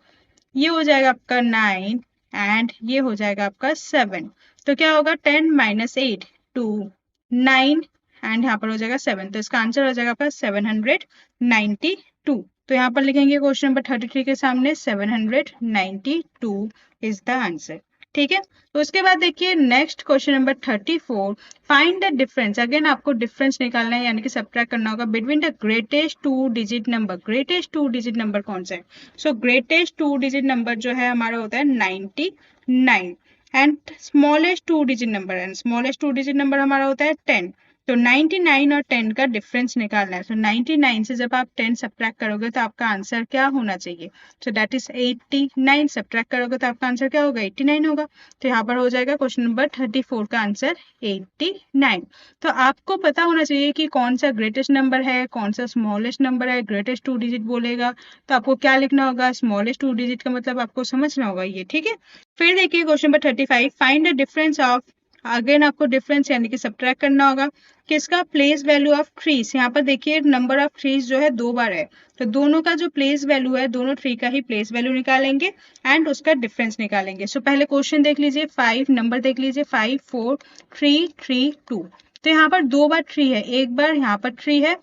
ये हो जाएगा आपका 9 एंड ये हो जाएगा आपका 7। तो क्या होगा 10 माइनस 8 2 9 एंड यहाँ पर हो जाएगा 7। तो इसका आंसर हो जाएगा आपका 792। तो यहाँ पर लिखेंगे क्वेश्चन नंबर 33 के सामने 792 इज द आंसर। ठीक है, तो उसके बाद देखिए next question number 34। Find the difference, again आपको डिफरेंस निकालना है यानी कि सब्ट्रैक्ट करना होगा between the greatest 2 digit number. Greatest 2 digit number कौन सा है। सो ग्रेटेस्ट 2 डिजिट नंबर जो है हमारा होता है 99 एंड स्मॉलेस्ट 2 डिजिट नंबर है, स्मॉलेस्ट 2 डिजिट नंबर हमारा होता है 10। तो 99 और 10 का डिफरेंस निकालना है। तो 99 से जब आप 10 सब्ट्रैक्ट करोगे तो आपका आंसर क्या होना चाहिए, सो दैट इज 89। सब्ट्रैक्ट करोगे तो आपका आंसर क्या होगा 89 होगा। तो यहाँ पर हो जाएगा क्वेश्चन नंबर 34 का आंसर 89। तो आपको पता होना चाहिए कि कौन सा ग्रेटेस्ट नंबर है, कौन सा स्मॉलेस्ट नंबर है। ग्रेटेस्ट 2 डिजिट बोलेगा तो आपको क्या लिखना होगा, स्मॉलेस्ट 2 डिजिट का मतलब आपको समझना होगा ये। ठीक है, फिर देखिए question number 35। Find the difference of, again आपको डिफरेंस यानी कि सब्ट्रैक्ट करना होगा किसका, प्लेस वैल्यू ऑफ ट्रीज। यहाँ पर देखिए नंबर ऑफ ट्रीज जो है 2 बार है, तो दोनों का जो प्लेस वैल्यू है, दोनों ट्री का ही प्लेस वैल्यू निकालेंगे एंड उसका डिफरेंस निकालेंगे। सो पहले क्वेश्चन देख लीजिए 5, नंबर देख लीजिए 5 4 3 3 2। तो यहाँ पर 2 बार ट्री है, एक बार यहाँ पर ट्री है,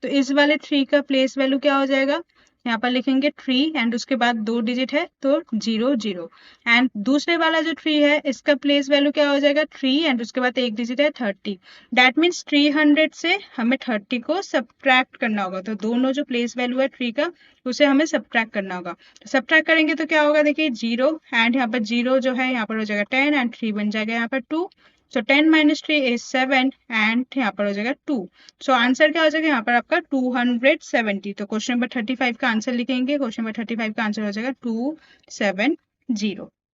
तो इस वाले ट्री का प्लेस वैल्यू क्या हो जाएगा, यहाँ पर लिखेंगे ट्री एंड उसके बाद 2 डिजिट है तो 0 0 एंड दूसरे वाला जो ट्री है इसका प्लेस वैल्यू क्या हो जाएगा ट्री एंड उसके बाद 1 डिजिट है 30। दैट मीन्स 300 से हमें 30 को सब्ट्रैक्ट करना होगा। तो दोनों जो प्लेस वैल्यू है ट्री का उसे हमें सब्ट्रैक्ट करना होगा। तो सब्ट्रैक्ट करेंगे तो क्या होगा, देखिए 0 एंड यहाँ पर 0 जो है यहाँ पर हो जाएगा 10 एंड 3 बन जाएगा यहाँ पर 2। सो 10 माइनस 3 इज 7 एंड यहाँ पर हो जाएगा 2। सो आंसर क्या हो जाएगा यहाँ पर आपका 270। तो क्वेश्चन नंबर 35 का आंसर लिखेंगे, क्वेश्चन नंबर 35 का आंसर हो जाएगा 270।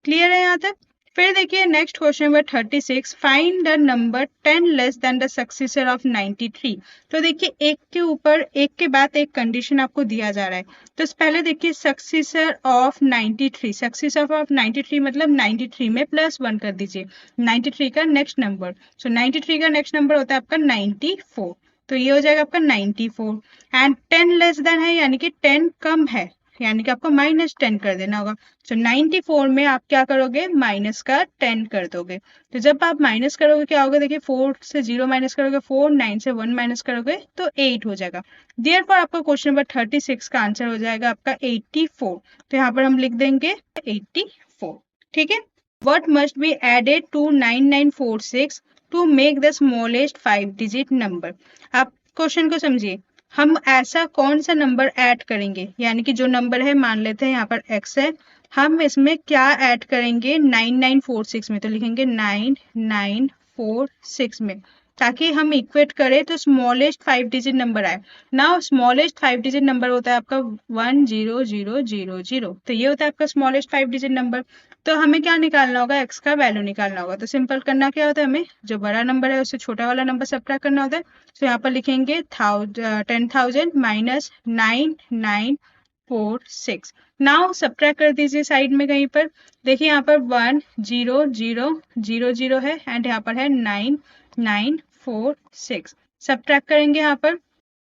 क्लियर है यहाँ तक। फिर देखिए next question number 36। Find the number 10 less than the successor of 93। तो देखिए एक के ऊपर एक के बाद एक कंडीशन आपको दिया जा रहा है। तो पहले देखिए सक्सेसर ऑफ 93, सक्सेसर ऑफ 93 मतलब 93 में +1 कर दीजिए 93 का नेक्स्ट नंबर। सो 93 का नेक्स्ट नंबर होता है आपका 94। तो ये हो जाएगा आपका 94 एंड 10 लेस देन है यानी कि 10 कम है, यानी कि आपको -10 कर देना होगा। सो 94 में आप क्या करोगे, माइनस का 10 कर दोगे। तो जब आप माइनस करोगे क्या होगा, देखिए 4 से 0 माइनस करोगे 4, 9 से 1 माइनस करोगे तो 8 हो जाएगा। देयरफॉर आपका क्वेश्चन नंबर 36 का आंसर हो जाएगा आपका 84। तो यहाँ पर हम लिख देंगे 84। ठीक है, what must be added to 9946 to make the smallest 5 digit number. आप क्वेश्चन को समझिए, हम ऐसा कौन सा नंबर ऐड करेंगे, यानी कि जो नंबर है मान लेते हैं यहाँ पर x है, हम इसमें क्या ऐड करेंगे 9946 में, तो लिखेंगे 9946 में, ताकि हम इक्वेट करें तो स्मॉलेस्ट 5 डिजिट नंबर आए। नाउ स्मॉलेस्ट 5 डिजिट नंबर होता है आपका 10000, तो ये होता है आपका स्मॉलेस्ट 5 डिजिट नंबर। तो हमें क्या निकालना होगा, x का वैल्यू निकालना होगा। तो सिंपल करना क्या होता है, हमें जो बड़ा नंबर है उससे छोटा वाला नंबर सब्ट्रैक्ट करना होता है। तो यहाँ पर लिखेंगे 10,000 माइनस 9946। नाउ सब्ट्रैक्ट कर दीजिए साइड में कहीं पर, देखिए यहाँ पर 10000 है एंड यहाँ पर है 9946। सब्ट्रैक्ट करेंगे यहाँ पर,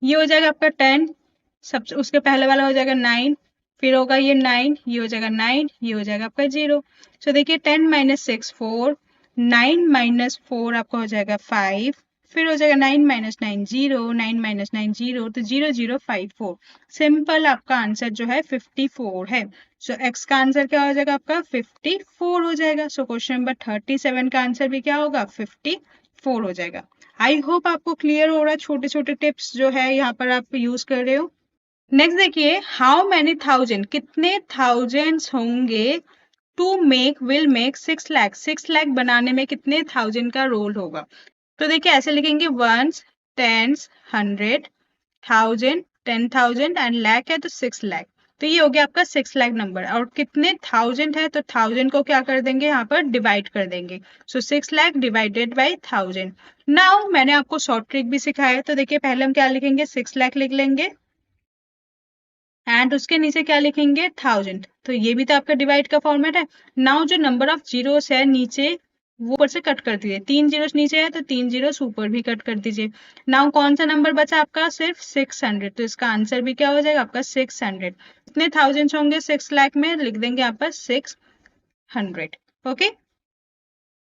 ये हो जाएगा आपका 10, सब उसके पहले वाला हो जाएगा 9, फिर होगा ये 9, ये हो जाएगा 9, ये हो जाएगा आपका 0। सो देखिए 10 माइनस 6 4, 9 माइनस 4 आपका हो जाएगा 5, फिर हो जाएगा 9 माइनस 9 0, 9 माइनस 9 0, तो 0054। सिंपल आपका आंसर जो है 54 है। सो एक्स का आंसर क्या हो जाएगा आपका 54 हो जाएगा। सो क्वेश्चन नंबर 37 का आंसर भी क्या होगा 54 हो जाएगा। आई होप आपको क्लियर हो रहा है, छोटे छोटे टिप्स जो है यहाँ पर आप यूज कर रहे हो। नेक्स्ट देखिए, हाउ मैनी थाउजेंड, कितने थाउजेंड्स होंगे to make will make 6 lakh, 6 lakh बनाने में कितने थाउजेंड का रोल होगा। तो देखिए ऐसे लिखेंगे ones, tens, 100, thousand, 10,000 and lakh है तो 6 लाख। तो ये हो गया आपका 6 लाख नंबर, और कितने थाउजेंड है तो थाउजेंड को क्या कर देंगे यहाँ पर डिवाइड कर देंगे। सो 6 लाख डिवाइडेड बाई 1000। नाउ मैंने आपको शॉर्ट ट्रिक भी सिखाया है, तो देखिए पहले हम क्या लिखेंगे 6 लाख लिख लेंगे एंड उसके नीचे क्या लिखेंगे 1000। तो ये भी तो आपका डिवाइड का फॉर्मेट है। नाउ जो नंबर ऑफ जीरोस है नीचे वो ऊपर से कट कर दीजिए, 3 जीरोस नीचे है तो 3 जीरोस ऊपर भी कट कर दीजिए। नाउ कौन सा नंबर बचा आपका सिर्फ 600, तो इसका आंसर भी क्या हो जाएगा आपका 600। कितने थाउजेंड्स होंगे 6 लाख में, लिख देंगे यहाँ पर 600। ओके,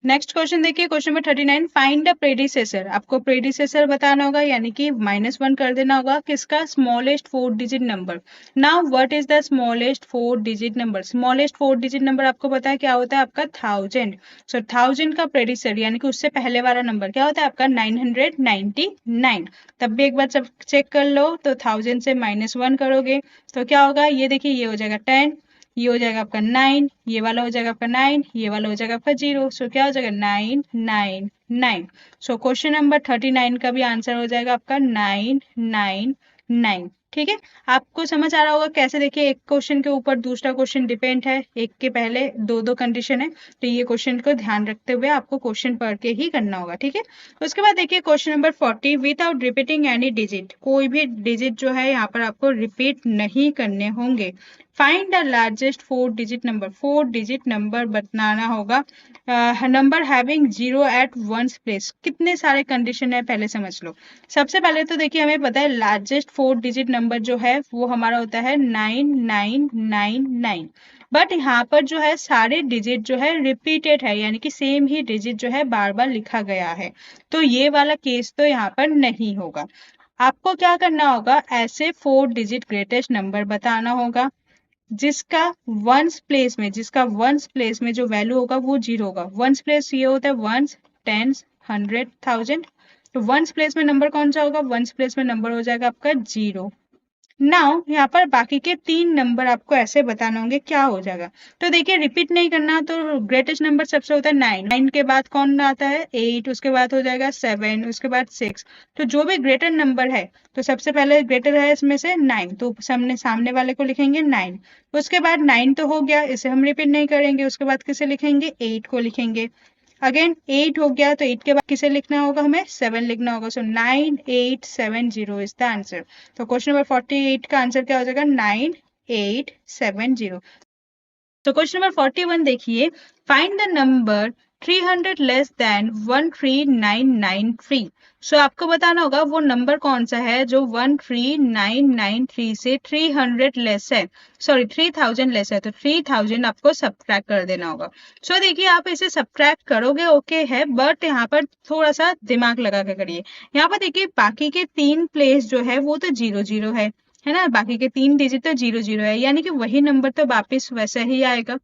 नेक्स्ट क्वेश्चन देखिए, question number 39, find the predecessor. आपको प्रेडिसेसर बताना होगा, यानी कि -1 कर देना होगा किसका, smallest 4 digit number. Now what is the smallest 4 digit number. Smallest 4 digit number आपको पता है क्या होता है आपका 1000। सो 1000 का प्रेडिसेसर यानी कि उससे पहले वाला नंबर क्या होता है आपका 999। तब भी एक बार सब चेक कर लो, तो 1000 से -1 करोगे तो क्या होगा, ये देखिए ये हो जाएगा 10, ये हो जाएगा आपका 9, ये वाला हो जाएगा आपका 9, ये वाला हो जाएगा आपका 0। सो क्या हो जाएगा 999। सो क्वेश्चन नंबर 39 का भी आंसर हो जाएगा आपका 999। ठीक है, आपको समझ आ रहा होगा कैसे। देखिए एक क्वेश्चन के ऊपर दूसरा क्वेश्चन डिपेंड है, एक के पहले दो कंडीशन है, तो ये क्वेश्चन को ध्यान रखते हुए आपको क्वेश्चन पढ़ के ही करना होगा। ठीक है, उसके बाद देखिए question number 40, without repeating any digit, कोई भी डिजिट जो है यहाँ पर आपको रिपीट नहीं करने होंगे। Find the largest 4 digit number, 4 digit number बताना होगा। Number having 0 at ones place, कितने सारे कंडीशन है पहले समझ लो। सबसे पहले तो देखिए हमें पता है लार्जेस्ट 4 डिजिट नंबर जो है वो हमारा होता है 9999। बट यहाँ पर जो है सारे डिजिट जो है रिपीटेड है, यानी कि सेम ही डिजिट जो है बार बार लिखा गया है, तो ये वाला केस तो यहाँ पर नहीं होगा। आपको क्या करना होगा, ऐसे 4 डिजिट ग्रेटेस्ट नंबर बताना होगा जिसका वंस प्लेस में जो वैल्यू होगा वो 0 होगा। वंस प्लेस ये होता है वंस, टेंस, 100, 1000। तो वंस प्लेस में नंबर कौन सा होगा, वंस प्लेस में नंबर हो जाएगा आपका 0। नाउ यहाँ पर बाकी के 3 नंबर आपको ऐसे बताने होंगे, क्या हो जाएगा। तो देखिए रिपीट नहीं करना, तो ग्रेटेस्ट नंबर सबसे होता है 9, 9 के बाद कौन आता है 8, उसके बाद हो जाएगा 7, उसके बाद 6। तो जो भी ग्रेटर नंबर है तो सबसे पहले ग्रेटर है इसमें से 9, तो सामने वाले को लिखेंगे 9। उसके बाद 9 तो हो गया, इसे हम रिपीट नहीं करेंगे। उसके बाद किसे लिखेंगे 8 को लिखेंगे। अगेन 8 हो गया, तो 8 के बाद किसे लिखना होगा, हमें 7 लिखना होगा। सो 9870 इज द आंसर। तो क्वेश्चन नंबर 48 का आंसर क्या हो जाएगा 9870। तो क्वेश्चन नंबर 41 देखिए, find the number 300 less than 13993। सो आपको बताना होगा वो नंबर कौन सा है जो 13993 से 300 लेस है, सॉरी 3000 लेस है। तो 3000 आपको सब्ट्रैक्ट कर देना होगा। सो देखिए आप इसे सब्ट्रैक्ट करोगे ओके है, बट यहाँ पर थोड़ा सा दिमाग लगा के करिए। यहाँ पर देखिए बाकी के 3 प्लेस जो है वो तो 00 है ना, बाकी के 3 डिजिट तो 00 है, यानी कि वही नंबर तो वापिस वैसा ही आएगा।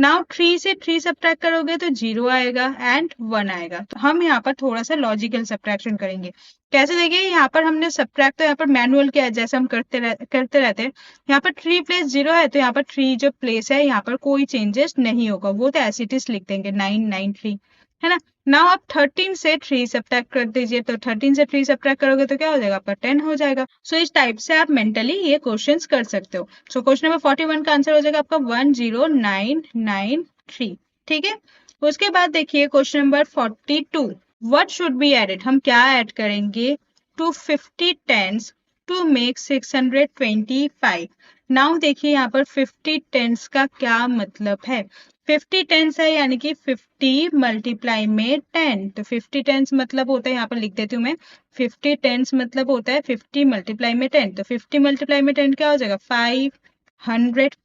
नाउ 3 से 3 सब्ट्रैक्ट करोगे तो 0 आएगा एंड 1 आएगा। तो हम यहाँ पर थोड़ा सा लॉजिकल सब्ट्रैक्शन करेंगे। कैसे? देखिए यहाँ पर हमने सब्ट्रैक्ट तो यहाँ पर मैनुअल किया है, जैसे हम करते रहते हैं। यहाँ पर 3 प्लेस 0 है तो यहाँ पर 3 जो प्लेस है यहाँ पर कोई चेंजेस नहीं होगा, वो तो एज इट इज लिख देंगे 993, है ना। नाउ आप 13 से 3 सब्ट्रैक्ट कर दीजिए, तो 13 से 3 सब्ट्रैक्ट करोगे तो क्या हो जाएगा आपका 10 हो जाएगा। सो इस टाइप से आप मेंटली ये क्वेश्चंस कर सकते हो। सो क्वेश्चन नंबर 41 का आंसर हो जाएगा आपका 10993। ठीक है। उसके बाद देखिए question number 42, what should be added, हम क्या ऐड करेंगे to 50 tens to make 625। Now देखिए यहाँ पर 50 टेंस का क्या मतलब है। 50 टेंस है यानी कि 50 मल्टीप्लाई में 10, तो 50 टेंस मतलब होता है, यहाँ पर लिख देती हूँ मैं, 50 टेंस मतलब होता है 50 मल्टीप्लाई में 10, तो 50 मल्टीप्लाई में 10 क्या हो जाएगा 500।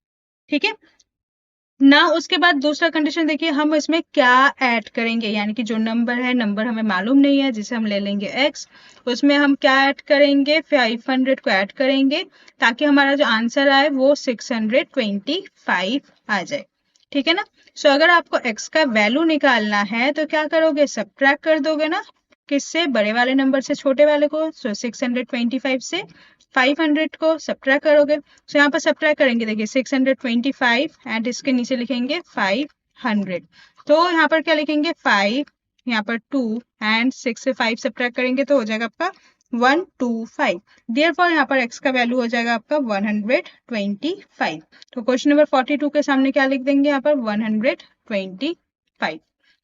ठीक है ना। उसके बाद दूसरा कंडीशन देखिए, हम इसमें क्या ऐड करेंगे, यानी कि जो नंबर है, नंबर हमें मालूम नहीं है, जिसे हम ले लेंगे x, उसमें हम क्या ऐड करेंगे 500 को ऐड करेंगे, ताकि हमारा जो आंसर आए वो 625 आ जाए। ठीक है ना। सो अगर आपको x का वैल्यू निकालना है तो क्या करोगे, सब्ट्रैक्ट कर दोगे ना, किससे, बड़े वाले नंबर से छोटे वाले को। सो 625 से 500 को सब्ट्रैक्ट करोगे। सो यहाँ पर सब्ट्रैक्ट करेंगे, देखिए 625 एंड इसके नीचे लिखेंगे 500। तो यहाँ पर क्या लिखेंगे 5, यहाँ पर 2 एंड 6 से 5 सब्ट्रैक्ट करेंगे तो हो जाएगा आपका 125। देयरफॉर यहाँ पर x का वैल्यू हो जाएगा आपका 125। तो क्वेश्चन नंबर 42 के सामने क्या लिख देंगे यहाँ पर 125।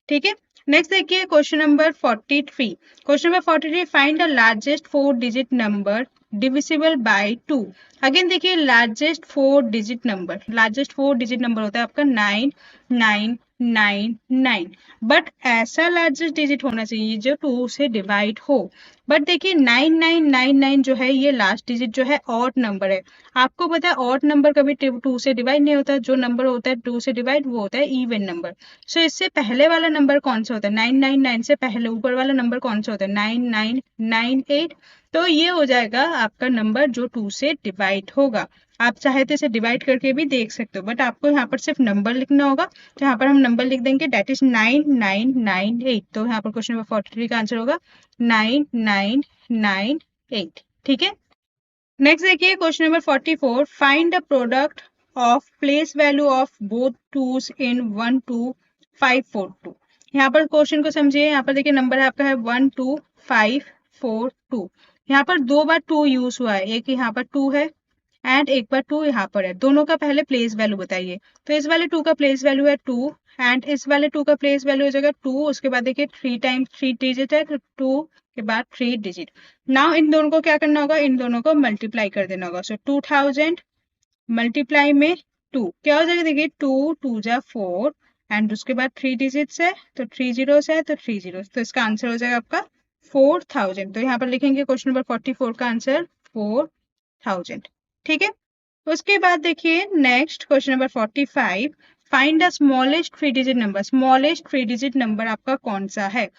ठीक है। नेक्स्ट देखिए question number 43। Question number 43, find the largest 4 digit number divisible by 2। Again देखिए largest 4 digit number, largest 4 digit number होता है आपका 9999, बट ऐसा लार्जेस्ट डिजिट होना चाहिए जो 2 से डिवाइड हो। बट देखिए 9999 जो है ये लास्ट डिजिट जो है ऑड नंबर है। आपको पता है ऑड नंबर कभी 2 से डिवाइड नहीं होता, जो नंबर होता है 2 से डिवाइड वो होता है इवन नंबर। सो इससे पहले वाला नंबर कौन सा होता है, 999 से पहले ऊपर वाला नंबर कौन सा होता है 9998। तो ये हो जाएगा आपका नंबर जो 2 से डिवाइड होगा। आप चाहे तो इसे डिवाइड करके भी देख सकते हो, बट आपको यहाँ पर सिर्फ नंबर लिखना होगा, तो यहाँ पर हम नंबर लिख देंगे डेट इज 9998। तो यहाँ पर क्वेश्चन नंबर 43 का आंसर होगा 9998। ठीक है। नेक्स्ट देखिए question number 44, find the product of place value of both twos in 12542। यहाँ पर क्वेश्चन को समझिए, यहाँ पर देखिए नंबर है आपका है 12542। यहाँ पर 2 बार 2 यूज हुआ है, एक यहाँ पर 2 है एंड एक बार 2 यहाँ पर है, दोनों का पहले प्लेस वैल्यू बताइए। तो इस वाले 2 का प्लेस वैल्यू है 2 एंड इस वाले 2 का प्लेस वैल्यू हो जाएगा 2। उसके बाद देखिए 3 टाइम्स 3 डिजिट है तो 2 के बाद 3 डिजिट। नाउ इन दोनों को क्या करना होगा, इन दोनों को मल्टीप्लाई कर देना होगा। सो 2000 मल्टीप्लाई में 2 क्या हो जाएगा, देखिए 2 2 जा 4 एंड उसके बाद 3 डिजिट्स है तो 3 जीरोस है तो 3 जीरोस, तो इसका आंसर हो जाएगा आपका 4000। तो यहाँ पर लिखेंगे क्वेश्चन नंबर 44 का आंसर 4000। ठीक है। उसके बाद देखिए next question number 45, find the smallest 3 digit number. Smallest 3 digit number आपका कौन सा है,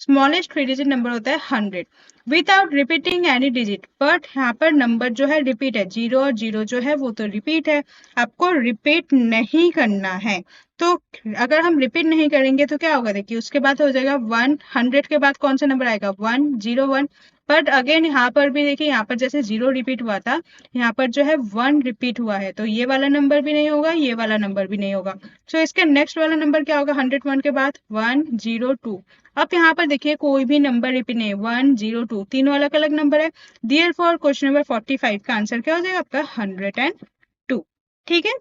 स्मॉलेस्ट 3 डिजिट नंबर होता है 100 without repeating any digit. But यहाँ पर नंबर जो है रिपीट है, 0 और 0 जो है वो तो रिपीट है, आपको रिपीट नहीं करना है। तो अगर हम रिपीट नहीं करेंगे तो क्या होगा, देखिए उसके बाद हो जाएगा 100 के बाद कौन सा नंबर आएगा 101। बट अगेन यहाँ पर भी देखिए, यहाँ पर जैसे 0 रिपीट हुआ था, यहाँ पर जो है 1 रिपीट हुआ है, तो ये वाला नंबर भी नहीं होगा, ये वाला नंबर भी नहीं होगा। सो इसके नेक्स्ट वाला नंबर क्या होगा 101 के बाद 102। अब यहाँ पर देखिए कोई भी नंबर रिपीट नहीं, 102 तीनों अलग अलग नंबर है। देयरफॉर क्वेश्चन नंबर 45 का आंसर क्या हो जाएगा आपका 102। ठीक है।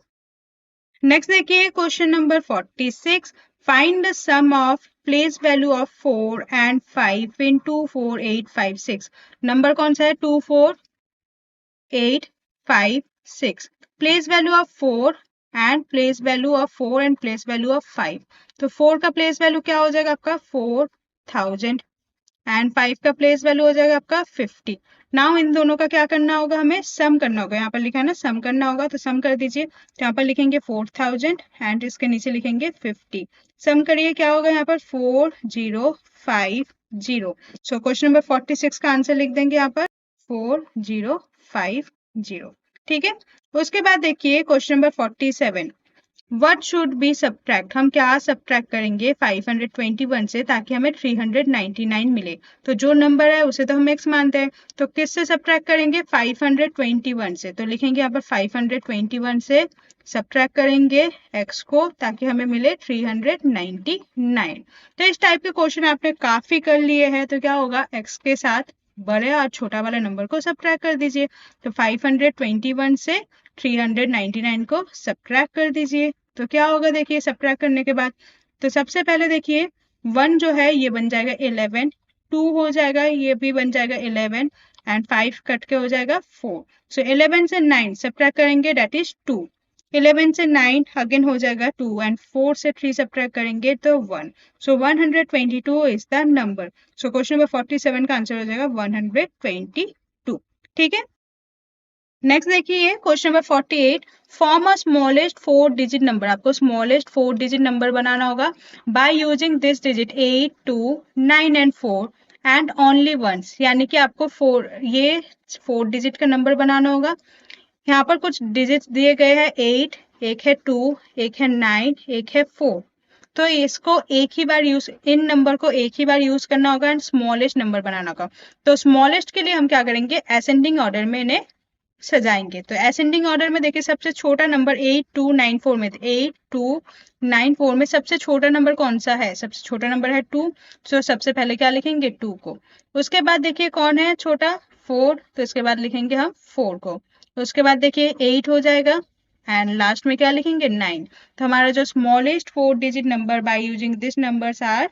नेक्स्ट देखिए question number 46, find the sum of place value of 4 and 5 in 24856। Number कौन सा है 24856। Place value of 4 and place value of 4 and place value of 5। तो 4 का प्लेस वैल्यू क्या हो जाएगा आपका 4000 एंड 5 का प्लेस वैल्यू हो जाएगा आपका 50। नाउ इन दोनों का क्या करना होगा, हमें सम करना होगा। यहाँ पर लिखा है ना सम करना होगा, तो सम कर दीजिए। तो यहाँ पर लिखेंगे 4000 एंड इसके नीचे लिखेंगे 50। सम करिए क्या होगा यहाँ पर 4050। सो क्वेश्चन नंबर 46 का आंसर लिख देंगे यहाँ पर 4050। ठीक है। उसके बाद देखिए question number 47, what should B subtract, हम क्या सब्ट्रैक्ट करेंगे 521 से ताकि हमें 399 मिले। तो जो नंबर है उसे तो हम x मानते हैं, तो किससे सब्ट्रैक्ट करेंगे 521 से। तो लिखेंगे यहाँ पर 521 से सब्ट्रैक्ट करेंगे x को ताकि हमें मिले 399। तो इस टाइप के क्वेश्चन आपने काफी कर लिए हैं। तो क्या होगा, x के साथ बड़े और छोटा वाला नंबर को सब्ट्रैक्ट कर दीजिए। तो 521 से 399 को सब्ट्रैक्ट कर दीजिए। तो क्या होगा देखिए सब्ट्रैक्ट करने के बाद, तो सबसे पहले देखिए 1 जो है ये बन जाएगा 11, 2 हो जाएगा ये भी बन जाएगा 11 एंड 5 कट के हो जाएगा 4। सो 11 से 9 सब्ट्रैक्ट करेंगे दैट इज 2। 11 से 9 अगेन हो जाएगा 2 एंड 4 से 3 सब्ट्रैक्ट करेंगे तो 1। सो 122 is the number. So question number 47 का आंसर हो जाएगा 122। ठीक है। नेक्स्ट देखिए question number 48, form a smallest 4 digit number. आपको स्मॉलेस्ट 4 डिजिट नंबर बनाना होगा by using this digit 8, 2, 9 and 4 and only once. यानी कि आपको 4 डिजिट का नंबर बनाना होगा। यहाँ पर कुछ डिजिट्स दिए गए हैं 8, एक है 2, एक है 9, एक है 4। तो इसको एक ही बार इन नंबर को एक ही बार यूज करना होगा एंड स्मॉलेस्ट नंबर बनाना होगा। तो स्मॉलेस्ट के लिए हम क्या करेंगे, असेंडिंग ऑर्डर में इन्हें सजाएंगे। तो असेंडिंग ऑर्डर में देखिए सबसे छोटा नंबर 8294 में 8294 में सबसे छोटा नंबर कौन सा है, सबसे छोटा नंबर है 2। तो सबसे पहले क्या लिखेंगे 2 को। उसके बाद देखिए कौन है छोटा 4, तो इसके बाद लिखेंगे हम 4 को। उसके बाद देखिए 8 हो जाएगा एंड लास्ट में क्या लिखेंगे 9। तो हमारा जो smallest 4 digit number by using this numbers are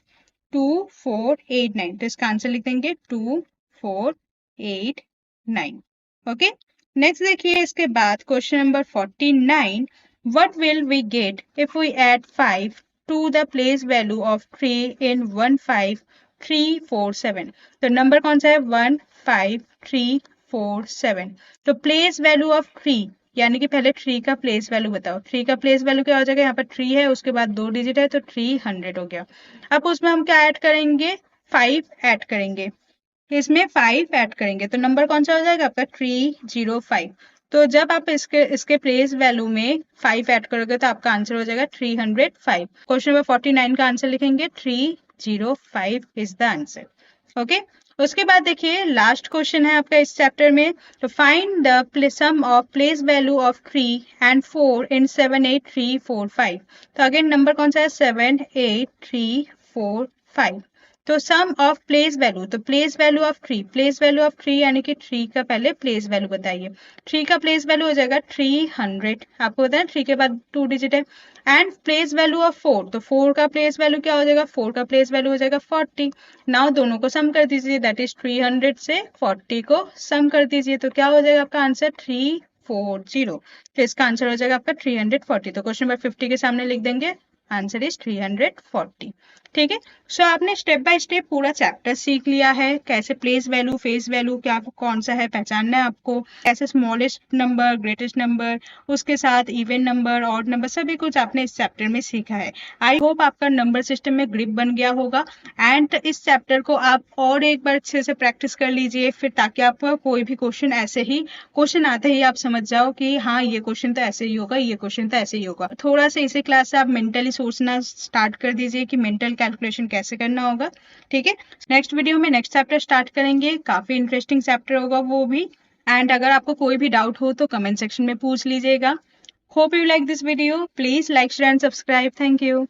2489। तो इसका आंसर लिख देंगे 2489। ओके। नेक्स्ट देखिए इसके बाद question number 49, what will we get if we add 5 to the place value of 3 in 15347। तो नंबर कौन सा है 15347। तो प्लेस वैल्यू ऑफ 3 यानी कि पहले 3 का प्लेस वैल्यू बताओ। 3 का प्लेस वैल्यू क्या हो जाएगा, यहाँ पर 3 है उसके बाद 2 डिजिट है तो 300 हो गया। अब उसमें हम क्या ऐड करेंगे 5 ऐड करेंगे, इसमें 5 ऐड करेंगे तो नंबर कौन सा हो जाएगा आपका 305। तो जब आप इसके प्लेस वैल्यू में 5 ऐड करोगे तो आपका आंसर हो जाएगा 305। क्वेश्चन नंबर 49 का आंसर लिखेंगे 305 इज द आंसर। ओके। उसके बाद देखिए लास्ट क्वेश्चन है आपका इस चैप्टर में, तो find the sum of place value of 3 and 4 in 78345। तो अगेन नंबर कौन सा है 78345। तो सम ऑफ प्लेस वैल्यू, तो place value of 3, place value of 3 यानी कि 3 का पहले प्लेस वैल्यू बताइए। 3 का प्लेस वैल्यू हो जाएगा 300, आपको पता है 3 के बाद 2 डिजिट है। एंड प्लेस वैल्यू ऑफ 4, तो 4 का प्लेस वैल्यू क्या हो जाएगा 4 का प्लेस वैल्यू हो जाएगा 40। नाउ दोनों को सम कर दीजिए दैट इज 300 से 40 को सम कर दीजिए तो क्या हो जाएगा आपका आंसर 340। तो इसका आंसर हो जाएगा आपका 340। तो क्वेश्चन नंबर 50 के सामने लिख देंगे आंसर इज 340। ठीक है। सो आपने स्टेप बाय स्टेप पूरा चैप्टर सीख लिया है, कैसे प्लेस वैल्यू फेस वैल्यू क्या कौन सा है पहचानना है आपको, कैसे स्मॉलेस्ट नंबर ग्रेटेस्ट नंबर उसके साथ इवन नंबर ऑड नंबर सभी कुछ आपने इस चैप्टर में सीखा है। आई होप आपका नंबर सिस्टम में ग्रिप बन गया होगा एंड इस चैप्टर को आप और एक बार अच्छे से प्रैक्टिस कर लीजिए फिर, ताकि आपको कोई भी क्वेश्चन ऐसे ही क्वेश्चन आते ही आप समझ जाओ कि हाँ ये क्वेश्चन तो ऐसे ही होगा, ये क्वेश्चन तो ऐसे ही होगा। थोड़ा सा इसी क्लास से आप मेंटली सोचना स्टार्ट कर दीजिए कि मेंटल कैलकुलेशन कैसे करना होगा। ठीक है। नेक्स्ट वीडियो में नेक्स्ट चैप्टर स्टार्ट करेंगे, काफी इंटरेस्टिंग चैप्टर होगा वो भी। एंड अगर आपको कोई भी डाउट हो तो कमेंट सेक्शन में पूछ लीजिएगा। Hope you like this video, please like share and subscribe. Thank you.